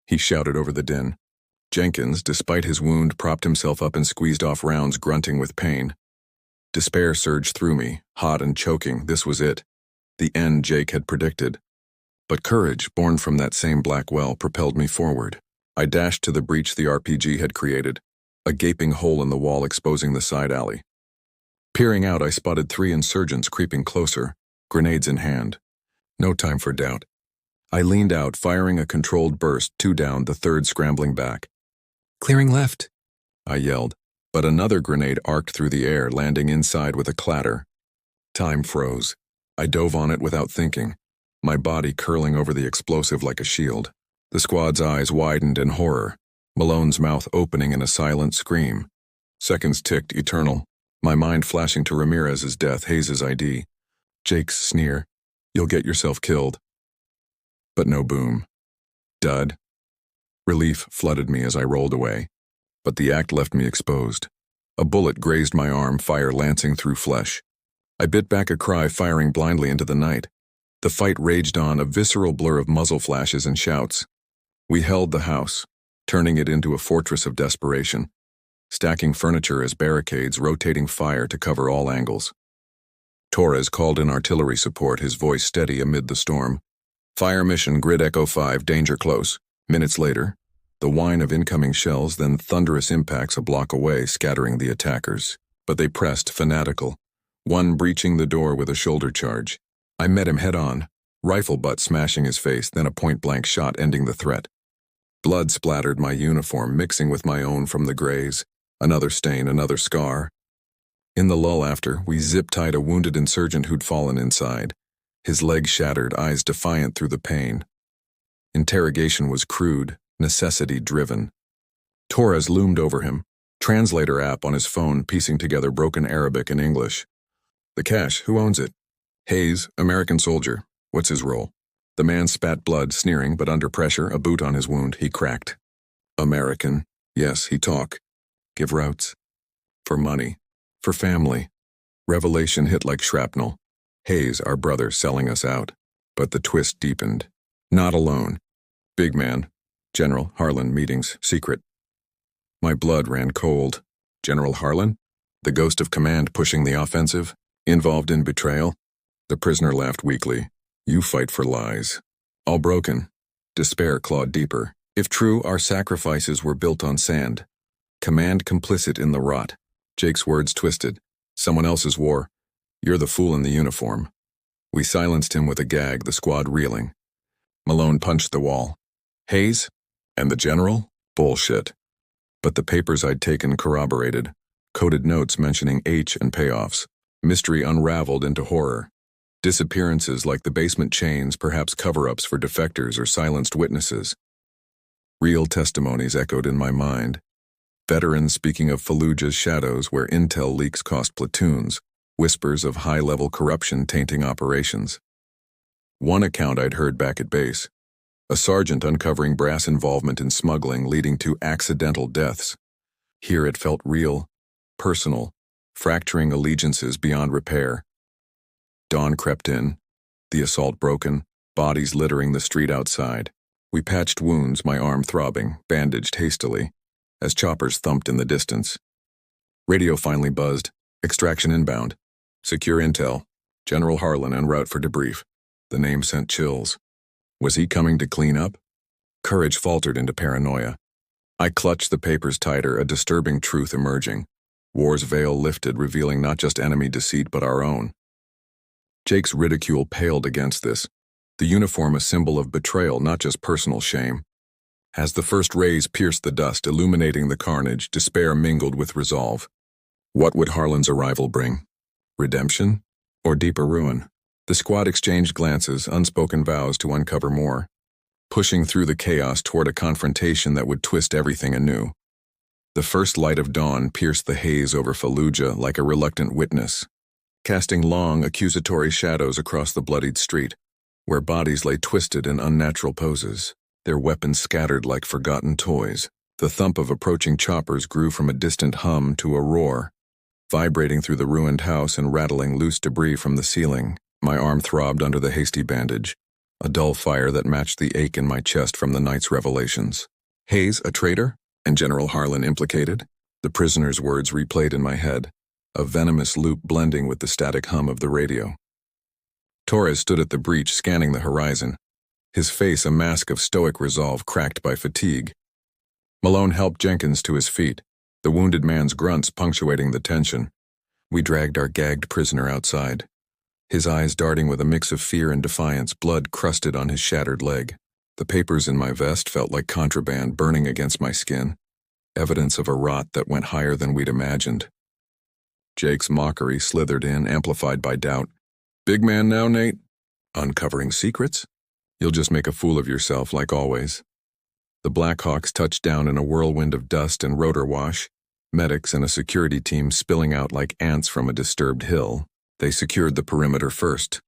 he shouted over the din. Jenkins, despite his wound, propped himself up and squeezed off rounds, grunting with pain. Despair surged through me, hot and choking. This was it. The end Jake had predicted. But courage, born from that same black well, propelled me forward. I dashed to the breach the RPG had created, a gaping hole in the wall exposing the side alley. Peering out, I spotted 3 insurgents creeping closer, grenades in hand. No time for doubt. I leaned out, firing a controlled burst, 2 down, the 3rd scrambling back. "Clearing left," I yelled, but another grenade arced through the air, landing inside with a clatter. Time froze. I dove on it without thinking, my body curling over the explosive like a shield. The squad's eyes widened in horror, Malone's mouth opening in a silent scream. Seconds ticked, eternal, my mind flashing to Ramirez's death, Hayes' ID. Jake's sneer, "You'll get yourself killed." But no boom. Dud. Relief flooded me as I rolled away, but the act left me exposed. A bullet grazed my arm, fire lancing through flesh. I bit back a cry, firing blindly into the night. The fight raged on, a visceral blur of muzzle flashes and shouts. We held the house, turning it into a fortress of desperation, stacking furniture as barricades, rotating fire to cover all angles. Torres called in artillery support, his voice steady amid the storm. "Fire mission, Grid Echo 5, danger close." Minutes later, the whine of incoming shells, then thunderous impacts a block away, scattering the attackers. But they pressed, fanatical, one breaching the door with a shoulder charge. I met him head-on, rifle butt smashing his face, then a point-blank shot ending the threat. Blood splattered my uniform, mixing with my own from the graze. Another stain, another scar. In the lull after, we zip-tied a wounded insurgent who'd fallen inside, his leg shattered, eyes defiant through the pain. Interrogation was crude, necessity-driven. Torres loomed over him, translator app on his phone piecing together broken Arabic and English. "The cache, who owns it?" "Hayes, American soldier. What's his role?" The man spat blood, sneering, but under pressure, a boot on his wound, he cracked. "American. Yes, he talk. Give routes. For money. For family." Revelation hit like shrapnel. Hayes, our brother, selling us out. But the twist deepened. Not alone. Big man. General Harlan, meetings, secret. My blood ran cold. General Harlan? The ghost of command pushing the offensive? Involved in betrayal? The prisoner laughed weakly. "You fight for lies." All broken. Despair clawed deeper. If true, our sacrifices were built on sand. Command complicit in the rot. Jake's words twisted. "Someone else's war. You're the fool in the uniform." We silenced him with a gag, the squad reeling. Malone punched the wall. "Hayes? And the general? Bullshit." But the papers I'd taken corroborated. Coded notes mentioning H and payoffs. Mystery unraveled into horror. Disappearances like the basement chains, perhaps cover-ups for defectors or silenced witnesses. Real testimonies echoed in my mind. Veterans speaking of Fallujah's shadows where intel leaks cost platoons. Whispers of high-level corruption tainting operations. One account I'd heard back at base. A sergeant uncovering brass involvement in smuggling leading to accidental deaths. Here it felt real, personal, fracturing allegiances beyond repair. Dawn crept in, the assault broken, bodies littering the street outside. We patched wounds, my arm throbbing, bandaged hastily, as choppers thumped in the distance. Radio finally buzzed. Extraction inbound. Secure intel. General Harlan en route for debrief. The name sent chills. Was he coming to clean up? Courage faltered into paranoia. I clutched the papers tighter, a disturbing truth emerging. War's veil lifted, revealing not just enemy deceit but our own. Jake's ridicule paled against this. The uniform a symbol of betrayal, not just personal shame. As the first rays pierced the dust, illuminating the carnage, despair mingled with resolve. What would Harlan's arrival bring? Redemption? Or deeper ruin? The squad exchanged glances, unspoken vows to uncover more, pushing through the chaos toward a confrontation that would twist everything anew. The first light of dawn pierced the haze over Fallujah like a reluctant witness, casting long, accusatory shadows across the bloodied street, where bodies lay twisted in unnatural poses, their weapons scattered like forgotten toys. The thump of approaching choppers grew from a distant hum to a roar, vibrating through the ruined house and rattling loose debris from the ceiling. My arm throbbed under the hasty bandage, a dull fire that matched the ache in my chest from the night's revelations. Hayes, a traitor? And General Harlan implicated? The prisoner's words replayed in my head, a venomous loop blending with the static hum of the radio. Torres stood at the breach scanning the horizon, his face a mask of stoic resolve cracked by fatigue. Malone helped Jenkins to his feet, the wounded man's grunts punctuating the tension. We dragged our gagged prisoner outside, his eyes darting with a mix of fear and defiance, blood crusted on his shattered leg. The papers in my vest felt like contraband burning against my skin, evidence of a rot that went higher than we'd imagined. Jake's mockery slithered in, amplified by doubt. Big man now, Nate? Uncovering secrets? You'll just make a fool of yourself, like always. The Blackhawks touched down in a whirlwind of dust and rotor wash, medics and a security team spilling out like ants from a disturbed hill. They secured the perimeter first.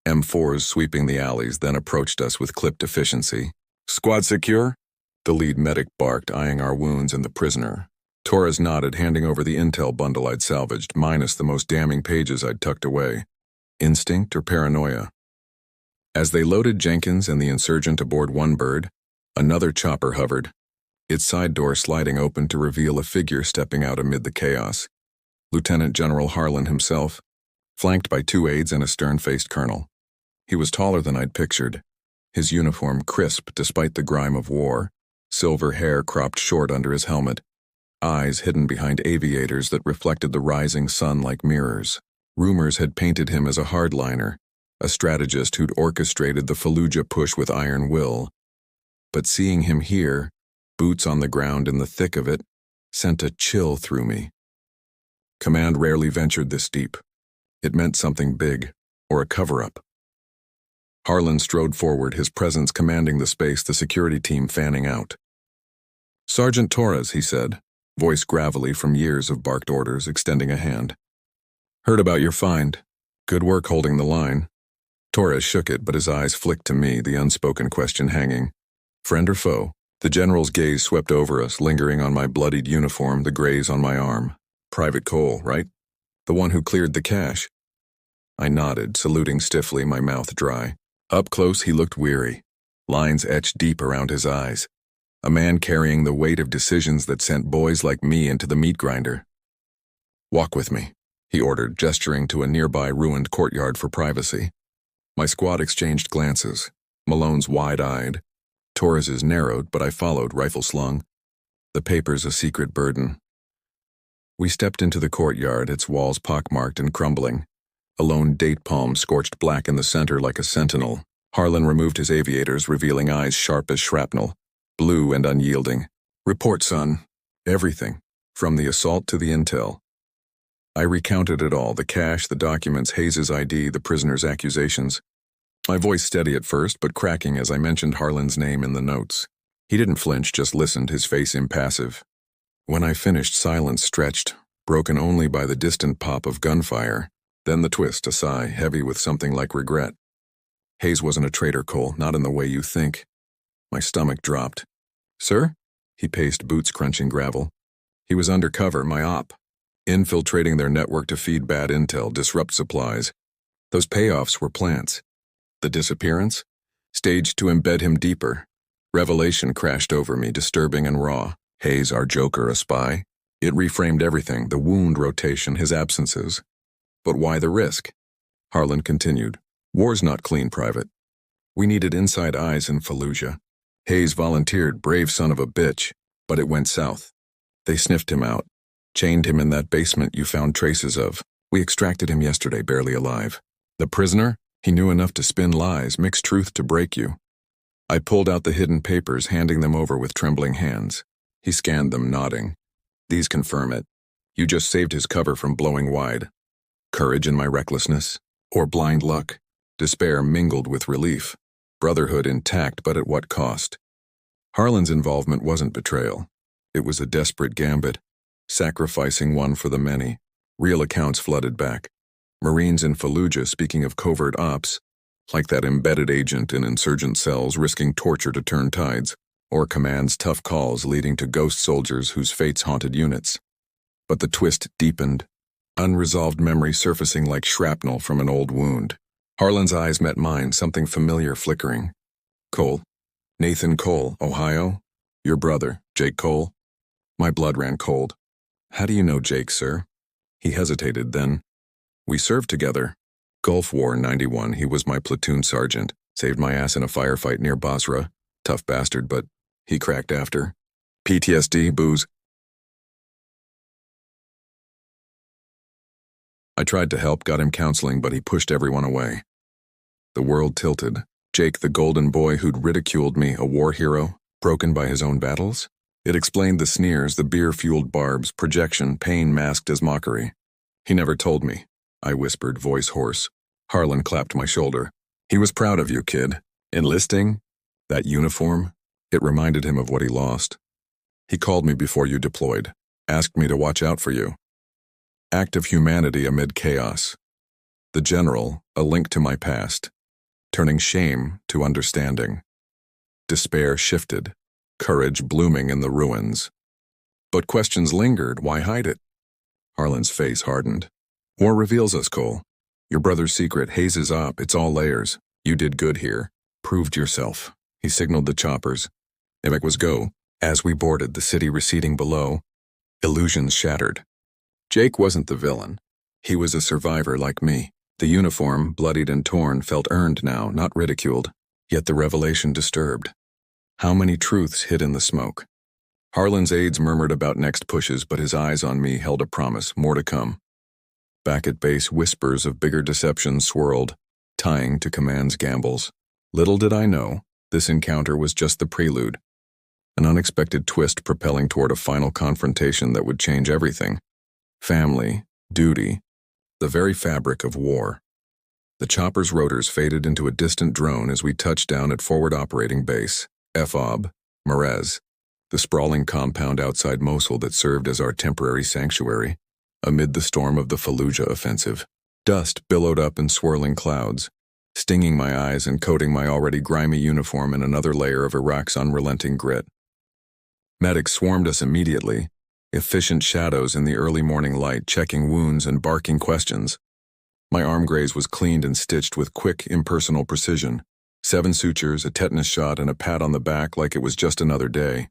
M4s sweeping the alleys, then approached us with clipped efficiency. Squad secure? The lead medic barked, eyeing our wounds and the prisoner. Torres nodded, handing over the intel bundle I'd salvaged, minus the most damning pages I'd tucked away. Instinct or paranoia? As they loaded Jenkins and the insurgent aboard one bird, another chopper hovered, its side door sliding open to reveal a figure stepping out amid the chaos. Lieutenant General Harlan himself, flanked by 2 aides and a stern-faced colonel. He was taller than I'd pictured, his uniform crisp despite the grime of war, silver hair cropped short under his helmet, eyes hidden behind aviators that reflected the rising sun like mirrors. Rumors had painted him as a hardliner, a strategist who'd orchestrated the Fallujah push with iron will. But seeing him here, boots on the ground in the thick of it, sent a chill through me. Command rarely ventured this deep. It meant something big, or a cover-up. Harlan strode forward, his presence commanding the space, the security team fanning out. Sergeant Torres, he said, voice gravelly from years of barked orders, extending a hand. Heard about your find. Good work holding the line. Torres shook it, but his eyes flicked to me, the unspoken question hanging. Friend or foe? The general's gaze swept over us, lingering on my bloodied uniform, the graze on my arm. Private Cole, right? The one who cleared the cache. I nodded, saluting stiffly, my mouth dry. Up close, he looked weary, lines etched deep around his eyes. A man carrying the weight of decisions that sent boys like me into the meat grinder. Walk with me, he ordered, gesturing to a nearby ruined courtyard for privacy. My squad exchanged glances, Malone's wide-eyed. Torres's narrowed, but I followed, rifle slung. The papers a secret burden. We stepped into the courtyard, its walls pockmarked and crumbling. A lone date palm scorched black in the center like a sentinel. Harlan removed his aviators, revealing eyes sharp as shrapnel, blue and unyielding. Report, son. Everything, from the assault to the intel. I recounted it all, the cache, the documents, Hayes' ID, the prisoner's accusations. My voice steady at first, but cracking as I mentioned Harlan's name in the notes. He didn't flinch, just listened, his face impassive. When I finished, silence stretched, broken only by the distant pop of gunfire. Then the twist, a sigh, heavy with something like regret. Hayes wasn't a traitor, Cole, not in the way you think. My stomach dropped. Sir? He paced, boots crunching gravel. He was undercover, my op. Infiltrating their network to feed bad intel, disrupt supplies. Those payoffs were plants. The disappearance? Staged to embed him deeper. Revelation crashed over me, disturbing and raw. Hayes, our joker, a spy? It reframed everything, the wound rotation, his absences. But why the risk? Harlan continued. War's not clean, Private. We needed inside eyes in Fallujah. Hayes volunteered, brave son of a bitch, but it went south. They sniffed him out, chained him in that basement you found traces of. We extracted him yesterday, barely alive. The prisoner? He knew enough to spin lies, mix truth to break you. I pulled out the hidden papers, handing them over with trembling hands. He scanned them, nodding. These confirm it. You just saved his cover from blowing wide. Courage in my recklessness? Or blind luck? Despair mingled with relief. Brotherhood intact, but at what cost? Harlan's involvement wasn't betrayal. It was a desperate gambit, sacrificing one for the many. Real accounts flooded back. Marines in Fallujah speaking of covert ops, like that embedded agent in insurgent cells risking torture to turn tides, or command's tough calls leading to ghost soldiers whose fates haunted units. But the twist deepened, unresolved memory surfacing like shrapnel from an old wound. Harlan's eyes met mine, something familiar flickering. Cole. Nathan Cole, Ohio? Your brother, Jake Cole? My blood ran cold. How do you know Jake, sir? He hesitated, then. We served together. Gulf War 91, he was my platoon sergeant. Saved my ass in a firefight near Basra. Tough bastard, but he cracked after. PTSD, booze. I tried to help, got him counseling, but he pushed everyone away. The world tilted. Jake, the golden boy who'd ridiculed me, a war hero, broken by his own battles? It explained the sneers, the beer-fueled barbs, projection, pain masked as mockery. He never told me, I whispered, voice hoarse. Harlan clapped my shoulder. He was proud of you, kid. Enlisting? That uniform? It reminded him of what he lost. He called me before you deployed, asked me to watch out for you. Act of humanity amid chaos. The general, a link to my past, turning shame to understanding. Despair shifted, courage blooming in the ruins. But questions lingered, why hide it? Harlan's face hardened. War reveals us, Cole. Your brother's secret hazes up, it's all layers. You did good here. Proved yourself. He signaled the choppers. Evac was go. As we boarded, the city receding below, illusions shattered. Jake wasn't the villain. He was a survivor like me. The uniform, bloodied and torn, felt earned now, not ridiculed. Yet the revelation disturbed. How many truths hid in the smoke? Harlan's aides murmured about next pushes, but his eyes on me held a promise, more to come. Back at base, whispers of bigger deceptions swirled, tying to command's gambles. Little did I know, this encounter was just the prelude. An unexpected twist propelling toward a final confrontation that would change everything. Family, duty, the very fabric of war. The chopper's rotors faded into a distant drone as we touched down at forward operating base, FOB, Marez, the sprawling compound outside Mosul that served as our temporary sanctuary. Amid the storm of the Fallujah offensive, dust billowed up in swirling clouds, stinging my eyes and coating my already grimy uniform in another layer of Iraq's unrelenting grit. Medics swarmed us immediately, efficient shadows in the early morning light checking wounds and barking questions. My arm graze was cleaned and stitched with quick, impersonal precision. 7 sutures, a tetanus shot, and a pat on the back like it was just another day.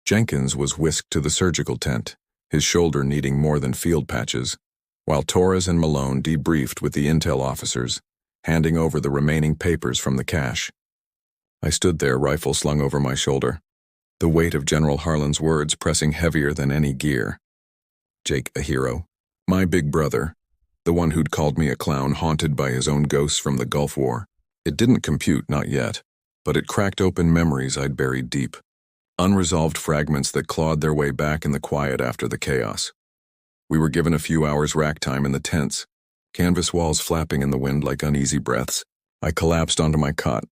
Jenkins was whisked to the surgical tent, his shoulder needing more than field patches, while Torres and Malone debriefed with the intel officers, handing over the remaining papers from the cache. I stood there, rifle slung over my shoulder, the weight of General Harlan's words pressing heavier than any gear. Jake, a hero. My big brother, the one who'd called me a clown haunted by his own ghosts from the Gulf War. It didn't compute, not yet, but it cracked open memories I'd buried deep. Unresolved fragments that clawed their way back in the quiet after the chaos. We were given a few hours rack time in the tents, canvas walls flapping in the wind like uneasy breaths. I collapsed onto my cot.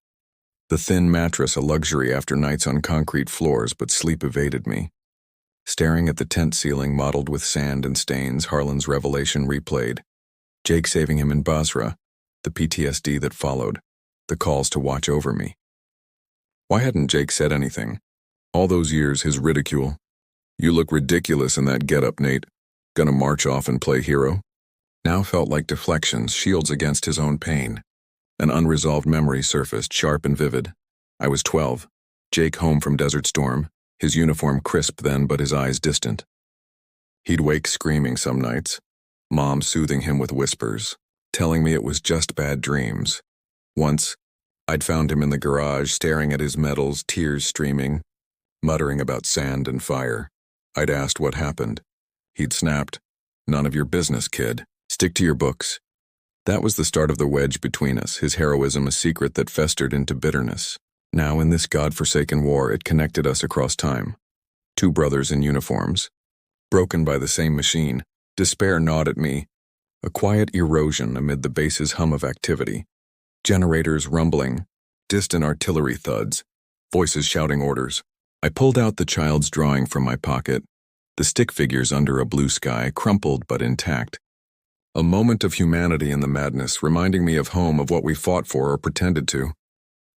The thin mattress a luxury after nights on concrete floors, but sleep evaded me. Staring at the tent ceiling mottled with sand and stains, Harlan's revelation replayed. Jake saving him in Basra, the PTSD that followed, the calls to watch over me. Why hadn't Jake said anything? All those years, his ridicule. You look ridiculous in that getup, Nate. Gonna march off and play hero? Now felt like deflections, shields against his own pain. An unresolved memory surfaced, sharp and vivid. I was 12. Jake home from Desert Storm, his uniform crisp then but his eyes distant. He'd wake screaming some nights, Mom soothing him with whispers, telling me it was just bad dreams. Once, I'd found him in the garage staring at his medals, tears streaming, muttering about sand and fire. I'd asked what happened. He'd snapped, "None of your business, kid. Stick to your books." That was the start of the wedge between us, his heroism a secret that festered into bitterness. Now in this godforsaken war, it connected us across time. 2 brothers in uniforms, broken by the same machine. Despair gnawed at me, a quiet erosion amid the base's hum of activity. Generators rumbling, distant artillery thuds, voices shouting orders. I pulled out the child's drawing from my pocket, the stick figures under a blue sky, crumpled but intact. A moment of humanity in the madness, reminding me of home, of what we fought for or pretended to.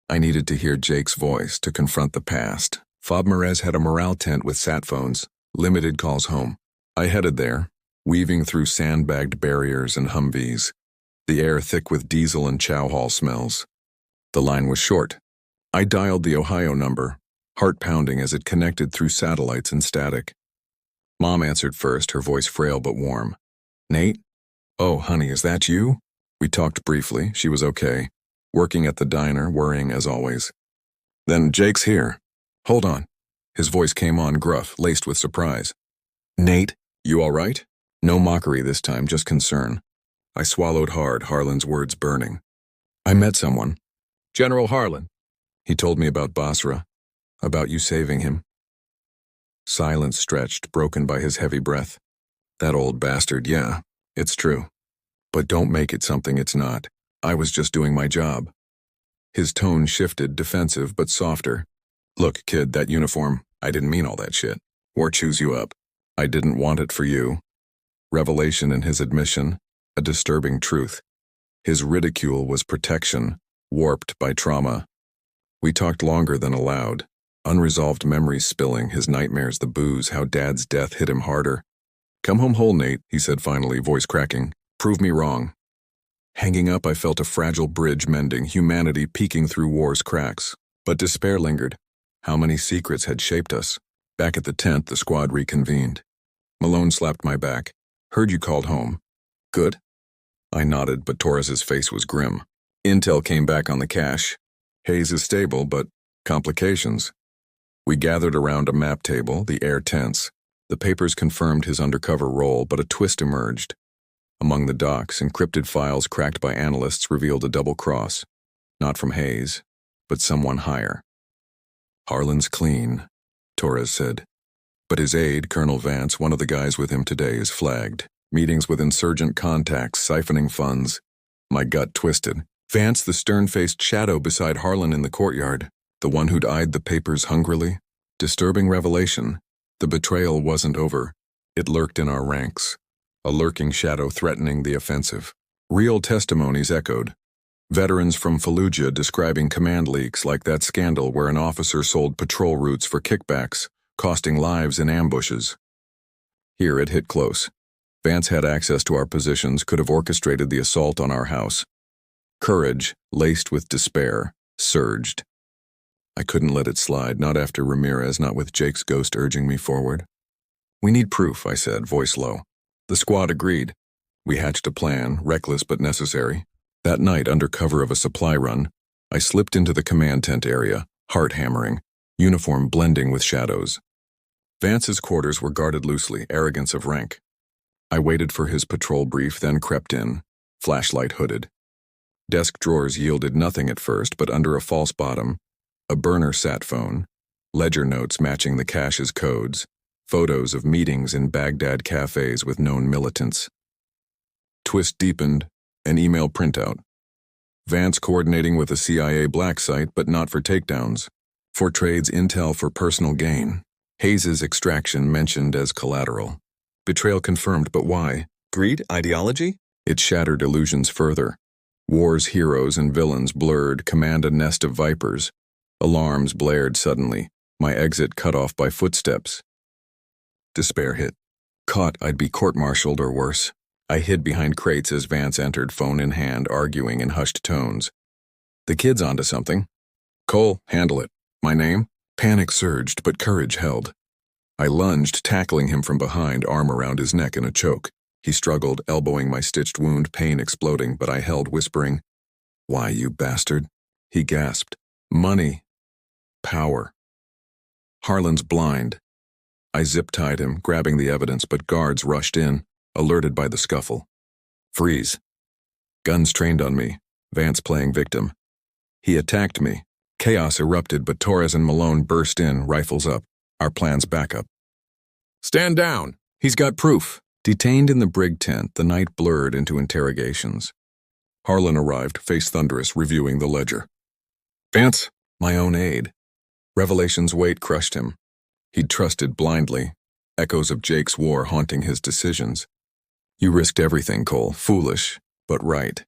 I needed to hear Jake's voice to confront the past. Fob Merez had a morale tent with sat phones, limited calls home. I headed there, weaving through sandbagged barriers and Humvees, the air thick with diesel and chow hall smells. The line was short. I dialed the Ohio number, heart pounding as it connected through satellites and static. Mom answered first, her voice frail but warm. "Nate? Oh, honey, is that you?" We talked briefly. She was okay, working at the diner, worrying as always. Then, "Jake's here. Hold on." His voice came on gruff, laced with surprise. "Nate, you all right?" No mockery this time, just concern. I swallowed hard, Harlan's words burning. "I met someone. General Harlan. He told me about Basra, about you saving him." Silence stretched, broken by his heavy breath. "That old bastard, yeah, it's true. But don't make it something it's not. I was just doing my job." His tone shifted, defensive but softer. "Look, kid, that uniform, I didn't mean all that shit. War chews you up. I didn't want it for you." Revelation in his admission, a disturbing truth. His ridicule was protection, warped by trauma. We talked longer than allowed, unresolved memories spilling, his nightmares, the booze, how Dad's death hit him harder. "Come home whole, Nate," he said finally, voice cracking. "Prove me wrong." Hanging up, I felt a fragile bridge mending, humanity peeking through war's cracks. But despair lingered. How many secrets had shaped us? Back at the tent, the squad reconvened. Malone slapped my back. "Heard you called home." "Good?" I nodded, but Torres's face was grim. "Intel came back on the cache. Hayes is stable, but complications." We gathered around a map table, the air tense. The papers confirmed his undercover role, but a twist emerged. Among the docs, encrypted files cracked by analysts revealed a double cross. Not from Hayes, but someone higher. "Harlan's clean," Torres said. "But his aide, Colonel Vance, one of the guys with him today, is flagged. Meetings with insurgent contacts, siphoning funds." My gut twisted. Vance, the stern-faced shadow beside Harlan in the courtyard, the one who'd eyed the papers hungrily. Disturbing revelation. The betrayal wasn't over. It lurked in our ranks. A lurking shadow threatening the offensive. Real testimonies echoed. Veterans from Fallujah describing command leaks like that scandal where an officer sold patrol routes for kickbacks, costing lives in ambushes. Here it hit close. Vance had access to our positions, could have orchestrated the assault on our house. Courage, laced with despair, surged. I couldn't let it slide, not after Ramirez, not with Jake's ghost urging me forward. "We need proof," I said, voice low. The squad agreed. We hatched a plan, reckless but necessary. That night, under cover of a supply run, I slipped into the command tent area, heart hammering, uniform blending with shadows. Vance's quarters were guarded loosely, arrogance of rank. I waited for his patrol brief, then crept in, flashlight hooded. Desk drawers yielded nothing at first, but under a false bottom, a burner sat phone, ledger notes matching the cache's codes, photos of meetings in Baghdad cafes with known militants. Twist deepened, an email printout. Vance coordinating with a CIA black site, but not for takedowns. For trades intel for personal gain. Hayes's extraction mentioned as collateral. Betrayal confirmed, but why? Greed? Ideology? It shattered illusions further. War's heroes and villains blurred, command a nest of vipers. Alarms blared suddenly, my exit cut off by footsteps. Despair hit. Caught, I'd be court-martialed or worse. I hid behind crates as Vance entered, phone in hand, arguing in hushed tones. "The kid's onto something." "Cole, handle it." "My name?" Panic surged, but courage held. I lunged, tackling him from behind, arm around his neck in a choke. He struggled, elbowing my stitched wound, pain exploding, but I held, whispering, "Why, you bastard?" He gasped. "Money. Power." Harlan's blind. I zip-tied him, grabbing the evidence, but guards rushed in, alerted by the scuffle. "Freeze." Guns trained on me, Vance playing victim. He attacked me. Chaos erupted, but Torres and Malone burst in, rifles up, our plans back up. "Stand down. He's got proof." Detained in the brig tent, the night blurred into interrogations. Harlan arrived, face thunderous, reviewing the ledger. "Vance?" My own aide. Revelation's weight crushed him. He'd trusted blindly, echoes of Jake's war haunting his decisions. You risked everything, Cole. Foolish, but right.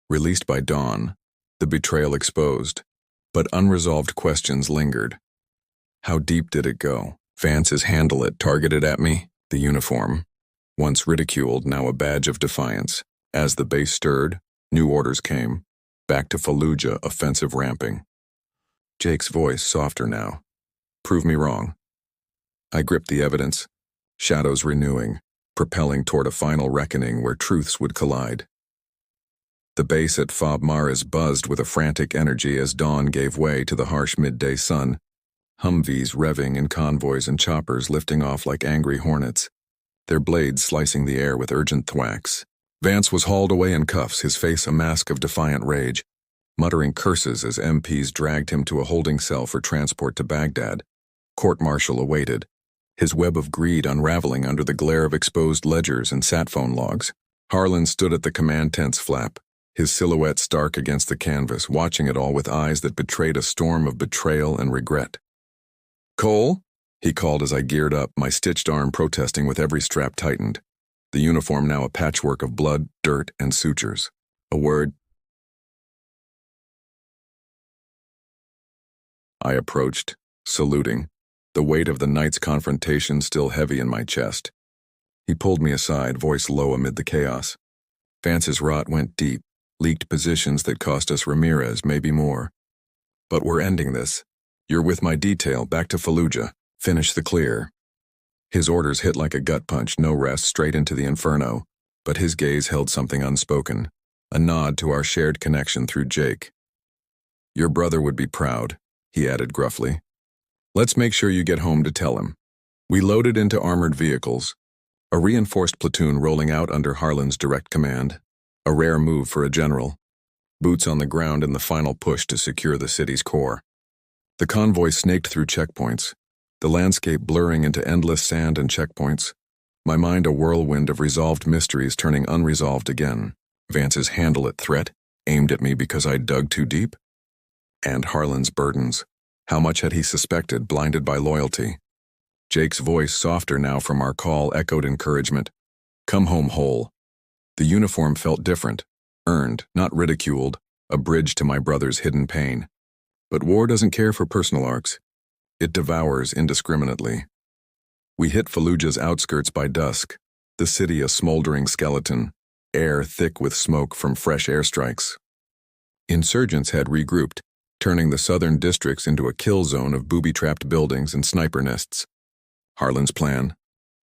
Released by dawn, the betrayal exposed, but unresolved questions lingered. How deep did it go? Vance's handle-it targeted at me, the uniform. Once ridiculed, now a badge of defiance. As the base stirred, new orders came. Back to Fallujah, offensive ramping. Jake's voice softer now. Prove me wrong. I gripped the evidence, shadows renewing, propelling toward a final reckoning where truths would collide. The base at Fob Maris buzzed with a frantic energy as dawn gave way to the harsh midday sun, Humvees revving in convoys and choppers lifting off like angry hornets, their blades slicing the air with urgent thwacks. Vance was hauled away in cuffs, his face a mask of defiant rage, muttering curses as MPs dragged him to a holding cell for transport to Baghdad. Court-martial awaited, his web of greed unraveling under the glare of exposed ledgers and sat phone logs. Harlan stood at the command tent's flap, his silhouette stark against the canvas, watching it all with eyes that betrayed a storm of betrayal and regret. "Cole?" he called as I geared up, my stitched arm protesting with every strap tightened. The uniform now a patchwork of blood, dirt, and sutures. A word. I approached, saluting, the weight of the night's confrontation still heavy in my chest. He pulled me aside, voice low amid the chaos. Vance's rot went deep, leaked positions that cost us Ramirez, maybe more. But we're ending this. You're with my detail, back to Fallujah. Finish the clear. His orders hit like a gut punch, no rest, straight into the inferno, but his gaze held something unspoken, a nod to our shared connection through Jake. Your brother would be proud, he added gruffly. Let's make sure you get home to tell him. We loaded into armored vehicles, a reinforced platoon rolling out under Harlan's direct command, a rare move for a general. Boots on the ground in the final push to secure the city's core. The convoy snaked through checkpoints, the landscape blurring into endless sand and checkpoints, my mind a whirlwind of resolved mysteries turning unresolved again. Vance's handle-it threat, aimed at me because I'd dug too deep? And Harlan's burdens. How much had he suspected, blinded by loyalty? Jake's voice, softer now from our call, echoed encouragement. Come home whole. The uniform felt different, earned, not ridiculed, a bridge to my brother's hidden pain. But war doesn't care for personal arcs. It devours indiscriminately. We hit Fallujah's outskirts by dusk, the city a smoldering skeleton, air thick with smoke from fresh airstrikes. Insurgents had regrouped, turning the southern districts into a kill zone of booby-trapped buildings and sniper nests. Harlan's plan,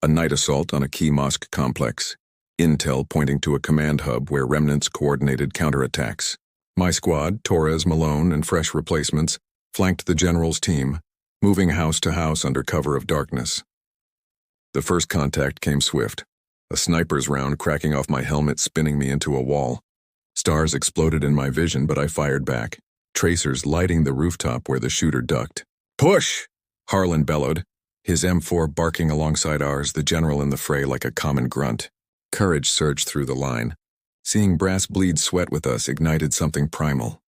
a night assault on a key mosque complex, intel pointing to a command hub where remnants coordinated counterattacks. My squad, Torres, Malone, and fresh replacements, flanked the general's team, moving house to house under cover of darkness. The first contact came swift, a sniper's round cracking off my helmet, spinning me into a wall. Stars exploded in my vision, but I fired back, tracers lighting the rooftop where the shooter ducked. Push! Harlan bellowed, his M4 barking alongside ours, the general in the fray like a common grunt. Courage surged through the line. Seeing brass bleed sweat with us ignited something primal.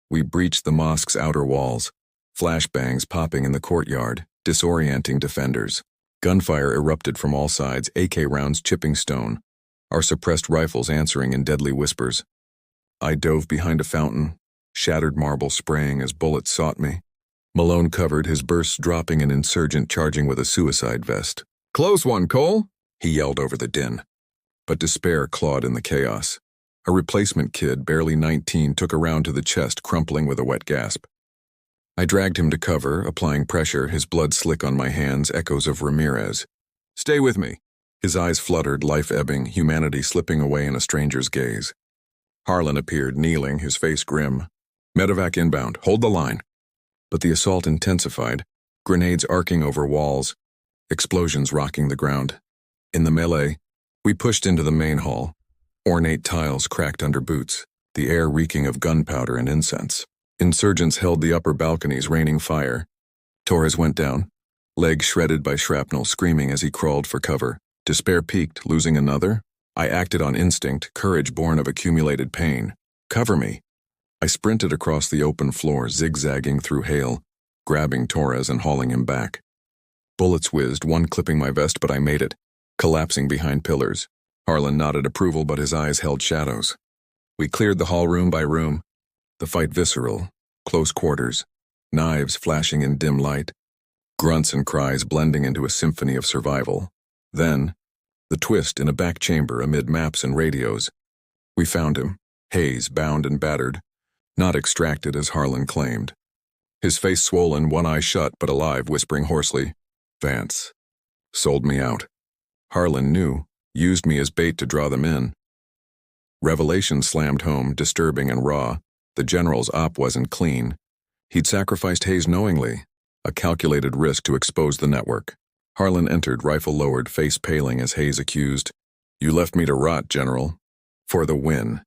We breached the mosque's outer walls, flashbangs popping in the courtyard, disorienting defenders. Gunfire erupted from all sides, AK rounds chipping stone, our suppressed rifles answering in deadly whispers. I dove behind a fountain, shattered marble spraying as bullets sought me. Malone covered, his bursts dropping an insurgent charging with a suicide vest. Close one, Cole, he yelled over the din. But despair clawed in the chaos. A replacement kid, barely 19, took a round to the chest, crumpling with a wet gasp. I dragged him to cover, applying pressure, his blood slick on my hands, echoes of Ramirez. Stay with me. His eyes fluttered, life ebbing, humanity slipping away in a stranger's gaze. Harlan appeared, kneeling, his face grim. Medevac inbound, hold the line. But the assault intensified, grenades arcing over walls, explosions rocking the ground. In the melee, we pushed into the main hall. Ornate tiles cracked under boots, the air reeking of gunpowder and incense. Insurgents held the upper balconies, raining fire. Torres went down, leg shredded by shrapnel, screaming as he crawled for cover. Despair peaked, losing another? I acted on instinct, courage born of accumulated pain. Cover me. I sprinted across the open floor, zigzagging through hail, grabbing Torres and hauling him back. Bullets whizzed, one clipping my vest, but I made it, collapsing behind pillars. Harlan nodded approval, but his eyes held shadows. We cleared the hall room by room, the fight visceral, close quarters, knives flashing in dim light, grunts and cries blending into a symphony of survival. Then, the twist in a back chamber amid maps and radios. We found him, Hayes, bound and battered, not extracted as Harlan claimed. His face swollen, one eye shut but alive, whispering hoarsely, "Vance. Sold me out." Harlan knew, used me as bait to draw them in. Revelation slammed home, disturbing and raw. The general's op wasn't clean. He'd sacrificed Hayes knowingly, a calculated risk to expose the network. Harlan entered, rifle lowered, face paling as Hayes accused, "You left me to rot, General. For the win."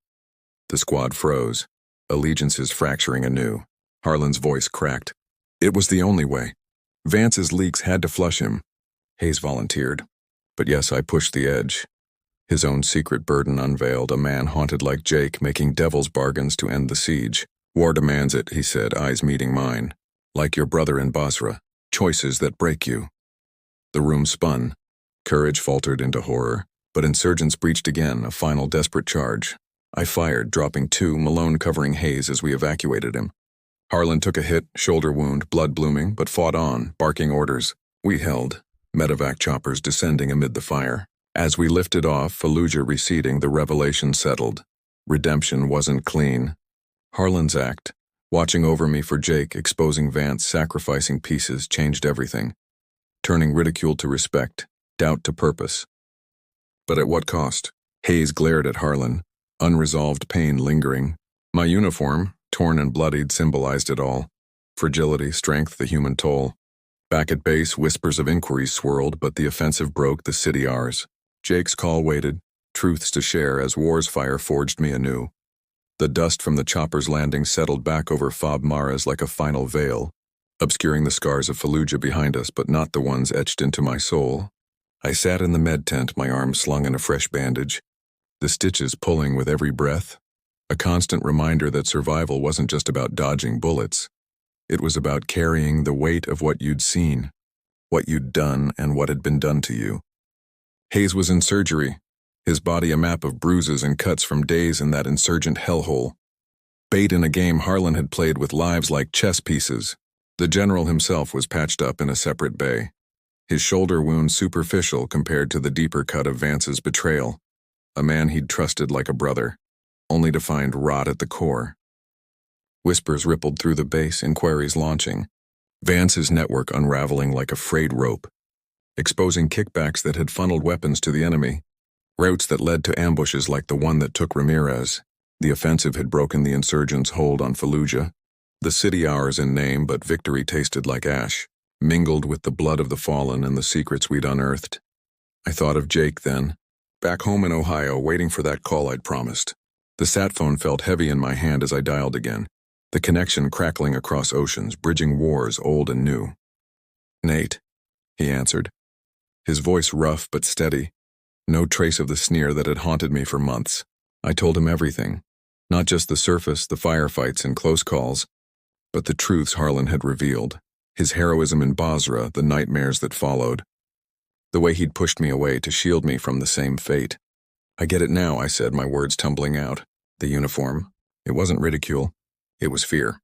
The squad froze, allegiances fracturing anew. Harlan's voice cracked. "It was the only way. Vance's leaks had to flush him." Hayes volunteered. "But yes, I pushed the edge." His own secret burden unveiled, a man haunted like Jake, making devil's bargains to end the siege. "War demands it," he said, eyes meeting mine. "Like your brother in Basra, choices that break you." The room spun. Courage faltered into horror, but insurgents breached again, a final desperate charge. I fired, dropping two, Malone covering Hayes as we evacuated him. Harlan took a hit, shoulder wound, blood blooming, but fought on, barking orders. We held, medevac choppers descending amid the fire. As we lifted off, Fallujah receding, the revelation settled. Redemption wasn't clean. Harlan's act, watching over me for Jake, exposing Vance, sacrificing pieces, changed everything. Turning ridicule to respect, doubt to purpose. But at what cost? Hayes glared at Harlan, unresolved pain lingering. My uniform, torn and bloodied, symbolized it all. Fragility, strength, the human toll. Back at base, whispers of inquiries swirled, but the offensive broke, the city ours. Jake's call waited, truths to share as war's fire forged me anew. The dust from the chopper's landing settled back over Fob Maras like a final veil, obscuring the scars of Fallujah behind us, but not the ones etched into my soul. I sat in the med tent, my arm slung in a fresh bandage, the stitches pulling with every breath, a constant reminder that survival wasn't just about dodging bullets. It was about carrying the weight of what you'd seen, what you'd done, and what had been done to you. Hayes was in surgery, his body a map of bruises and cuts from days in that insurgent hellhole. Bait in a game Harlan had played with lives like chess pieces. The general himself was patched up in a separate bay, his shoulder wound superficial compared to the deeper cut of Vance's betrayal. A man he'd trusted like a brother, only to find rot at the core. Whispers rippled through the base, inquiries launching. Vance's network unraveling like a frayed rope, exposing kickbacks that had funneled weapons to the enemy, routes that led to ambushes like the one that took Ramirez. The offensive had broken the insurgents' hold on Fallujah. The city ours in name, but victory tasted like ash, mingled with the blood of the fallen and the secrets we'd unearthed. I thought of Jake then, back home in Ohio, waiting for that call I'd promised. The sat phone felt heavy in my hand as I dialed again, the connection crackling across oceans, bridging wars old and new. "Nate," he answered, his voice rough but steady, no trace of the sneer that had haunted me for months. I told him everything, not just the surface, the firefights and close calls, but the truths Harlan had revealed, his heroism in Basra, the nightmares that followed, the way he'd pushed me away to shield me from the same fate. "I get it now," I said, my words tumbling out. The uniform. It wasn't ridicule. It was fear.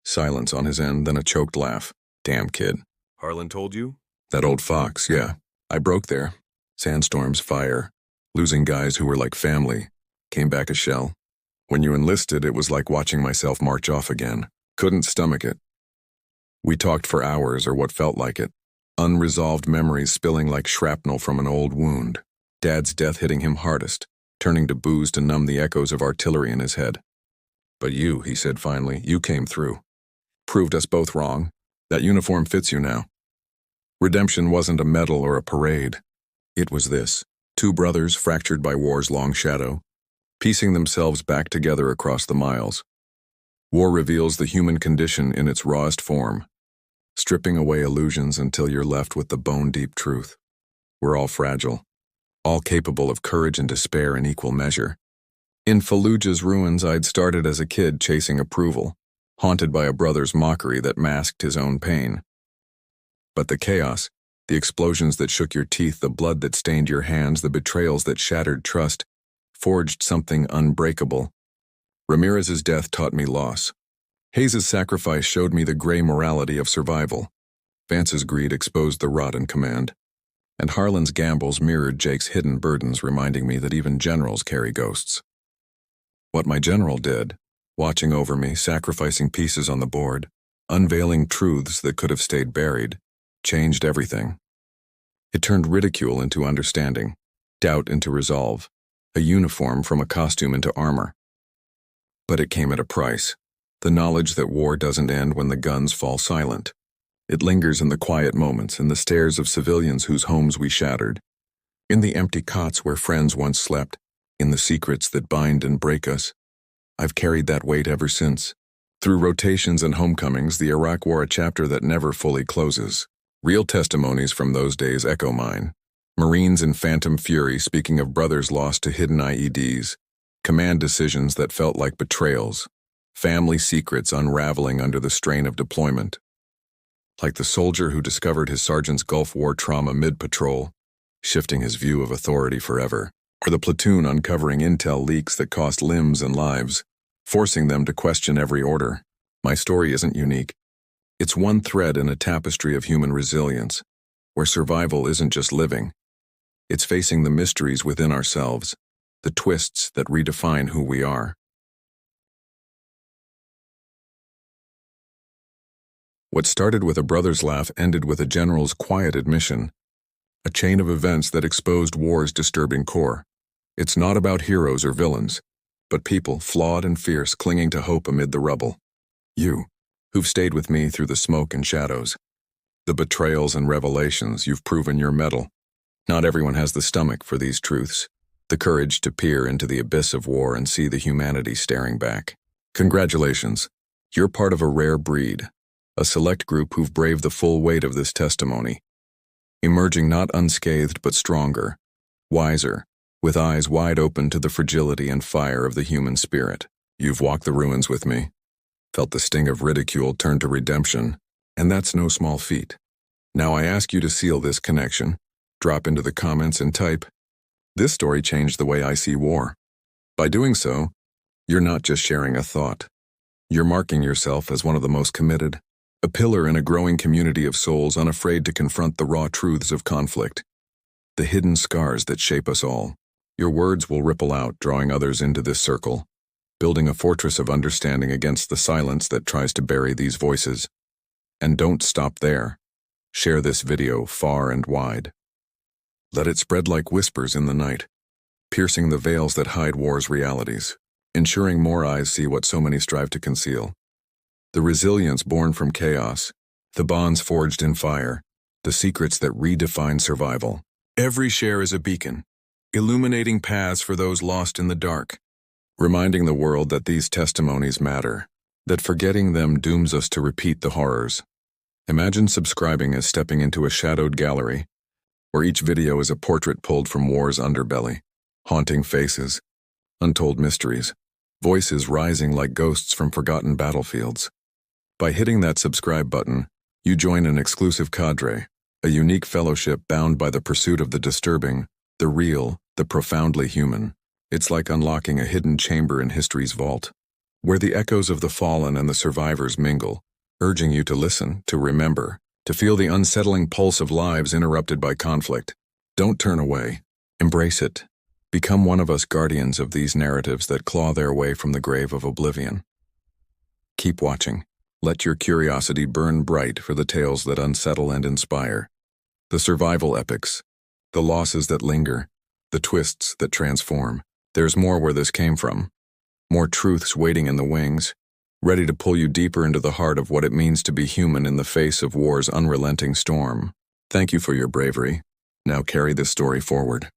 Silence on his end, then a choked laugh. "Damn kid." "Harlan told you?" "That old fox, yeah. I broke there. Sandstorms, fire, losing guys who were like family. Came back a shell. When you enlisted, it was like watching myself march off again. Couldn't stomach it." We talked for hours, or what felt like it. Unresolved memories spilling like shrapnel from an old wound. Dad's death hitting him hardest, turning to booze to numb the echoes of artillery in his head. "But you," he said finally, "you came through. Proved us both wrong. That uniform fits you now." Redemption wasn't a medal or a parade. It was this: two brothers fractured by war's long shadow, piecing themselves back together across the miles. War reveals the human condition in its rawest form, stripping away illusions until you're left with the bone-deep truth. We're all fragile, all capable of courage and despair in equal measure. In Fallujah's ruins, I'd started as a kid chasing approval, haunted by a brother's mockery that masked his own pain. But the chaos, the explosions that shook your teeth, the blood that stained your hands, the betrayals that shattered trust, forged something unbreakable. Ramirez's death taught me loss. Hayes's sacrifice showed me the gray morality of survival. Vance's greed exposed the rot in command. And Harlan's gambles mirrored Jake's hidden burdens, reminding me that even generals carry ghosts. What my general did, watching over me, sacrificing pieces on the board, unveiling truths that could have stayed buried, changed everything. It turned ridicule into understanding, doubt into resolve, a uniform from a costume into armor. But it came at a price, the knowledge that war doesn't end when the guns fall silent. It lingers in the quiet moments, in the stares of civilians whose homes we shattered, in the empty cots where friends once slept, in the secrets that bind and break us. I've carried that weight ever since. Through rotations and homecomings, the Iraq War, a chapter that never fully closes. Real testimonies from those days echo mine. Marines in phantom fury speaking of brothers lost to hidden IEDs, command decisions that felt like betrayals, family secrets unraveling under the strain of deployment. Like the soldier who discovered his sergeant's Gulf War trauma mid-patrol, shifting his view of authority forever, or the platoon uncovering intel leaks that cost limbs and lives, forcing them to question every order. My story isn't unique. It's one thread in a tapestry of human resilience, where survival isn't just living. It's facing the mysteries within ourselves, the twists that redefine who we are. What started with a brother's laugh ended with a general's quiet admission, a chain of events that exposed war's disturbing core. It's not about heroes or villains, but people, flawed and fierce, clinging to hope amid the rubble. You, who've stayed with me through the smoke and shadows, the betrayals and revelations, you've proven your mettle. Not everyone has the stomach for these truths, the courage to peer into the abyss of war and see the humanity staring back. Congratulations, you're part of a rare breed, a select group who've braved the full weight of this testimony, emerging not unscathed but stronger, wiser, with eyes wide open to the fragility and fire of the human spirit. You've walked the ruins with me, felt the sting of ridicule turn to redemption, and that's no small feat. Now I ask you to seal this connection. Drop into the comments and type, "This story changed the way I see war." By doing so, you're not just sharing a thought. You're marking yourself as one of the most committed, a pillar in a growing community of souls unafraid to confront the raw truths of conflict, the hidden scars that shape us all. Your words will ripple out, drawing others into this circle, building a fortress of understanding against the silence that tries to bury these voices. And don't stop there. Share this video far and wide. Let it spread like whispers in the night, piercing the veils that hide war's realities, ensuring more eyes see what so many strive to conceal. The resilience born from chaos, the bonds forged in fire, the secrets that redefine survival. Every share is a beacon, illuminating paths for those lost in the dark, reminding the world that these testimonies matter, that forgetting them dooms us to repeat the horrors. Imagine subscribing as stepping into a shadowed gallery, where each video is a portrait pulled from war's underbelly, haunting faces, untold mysteries, voices rising like ghosts from forgotten battlefields. By hitting that subscribe button, you join an exclusive cadre, a unique fellowship bound by the pursuit of the disturbing, the real, the profoundly human. It's like unlocking a hidden chamber in history's vault, where the echoes of the fallen and the survivors mingle, urging you to listen, to remember, to feel the unsettling pulse of lives interrupted by conflict. Don't turn away. Embrace it. Become one of us, guardians of these narratives that claw their way from the grave of oblivion. Keep watching. Let your curiosity burn bright for the tales that unsettle and inspire. The survival epics, the losses that linger, the twists that transform. There's more where this came from. More truths waiting in the wings, ready to pull you deeper into the heart of what it means to be human in the face of war's unrelenting storm. Thank you for your bravery. Now carry this story forward.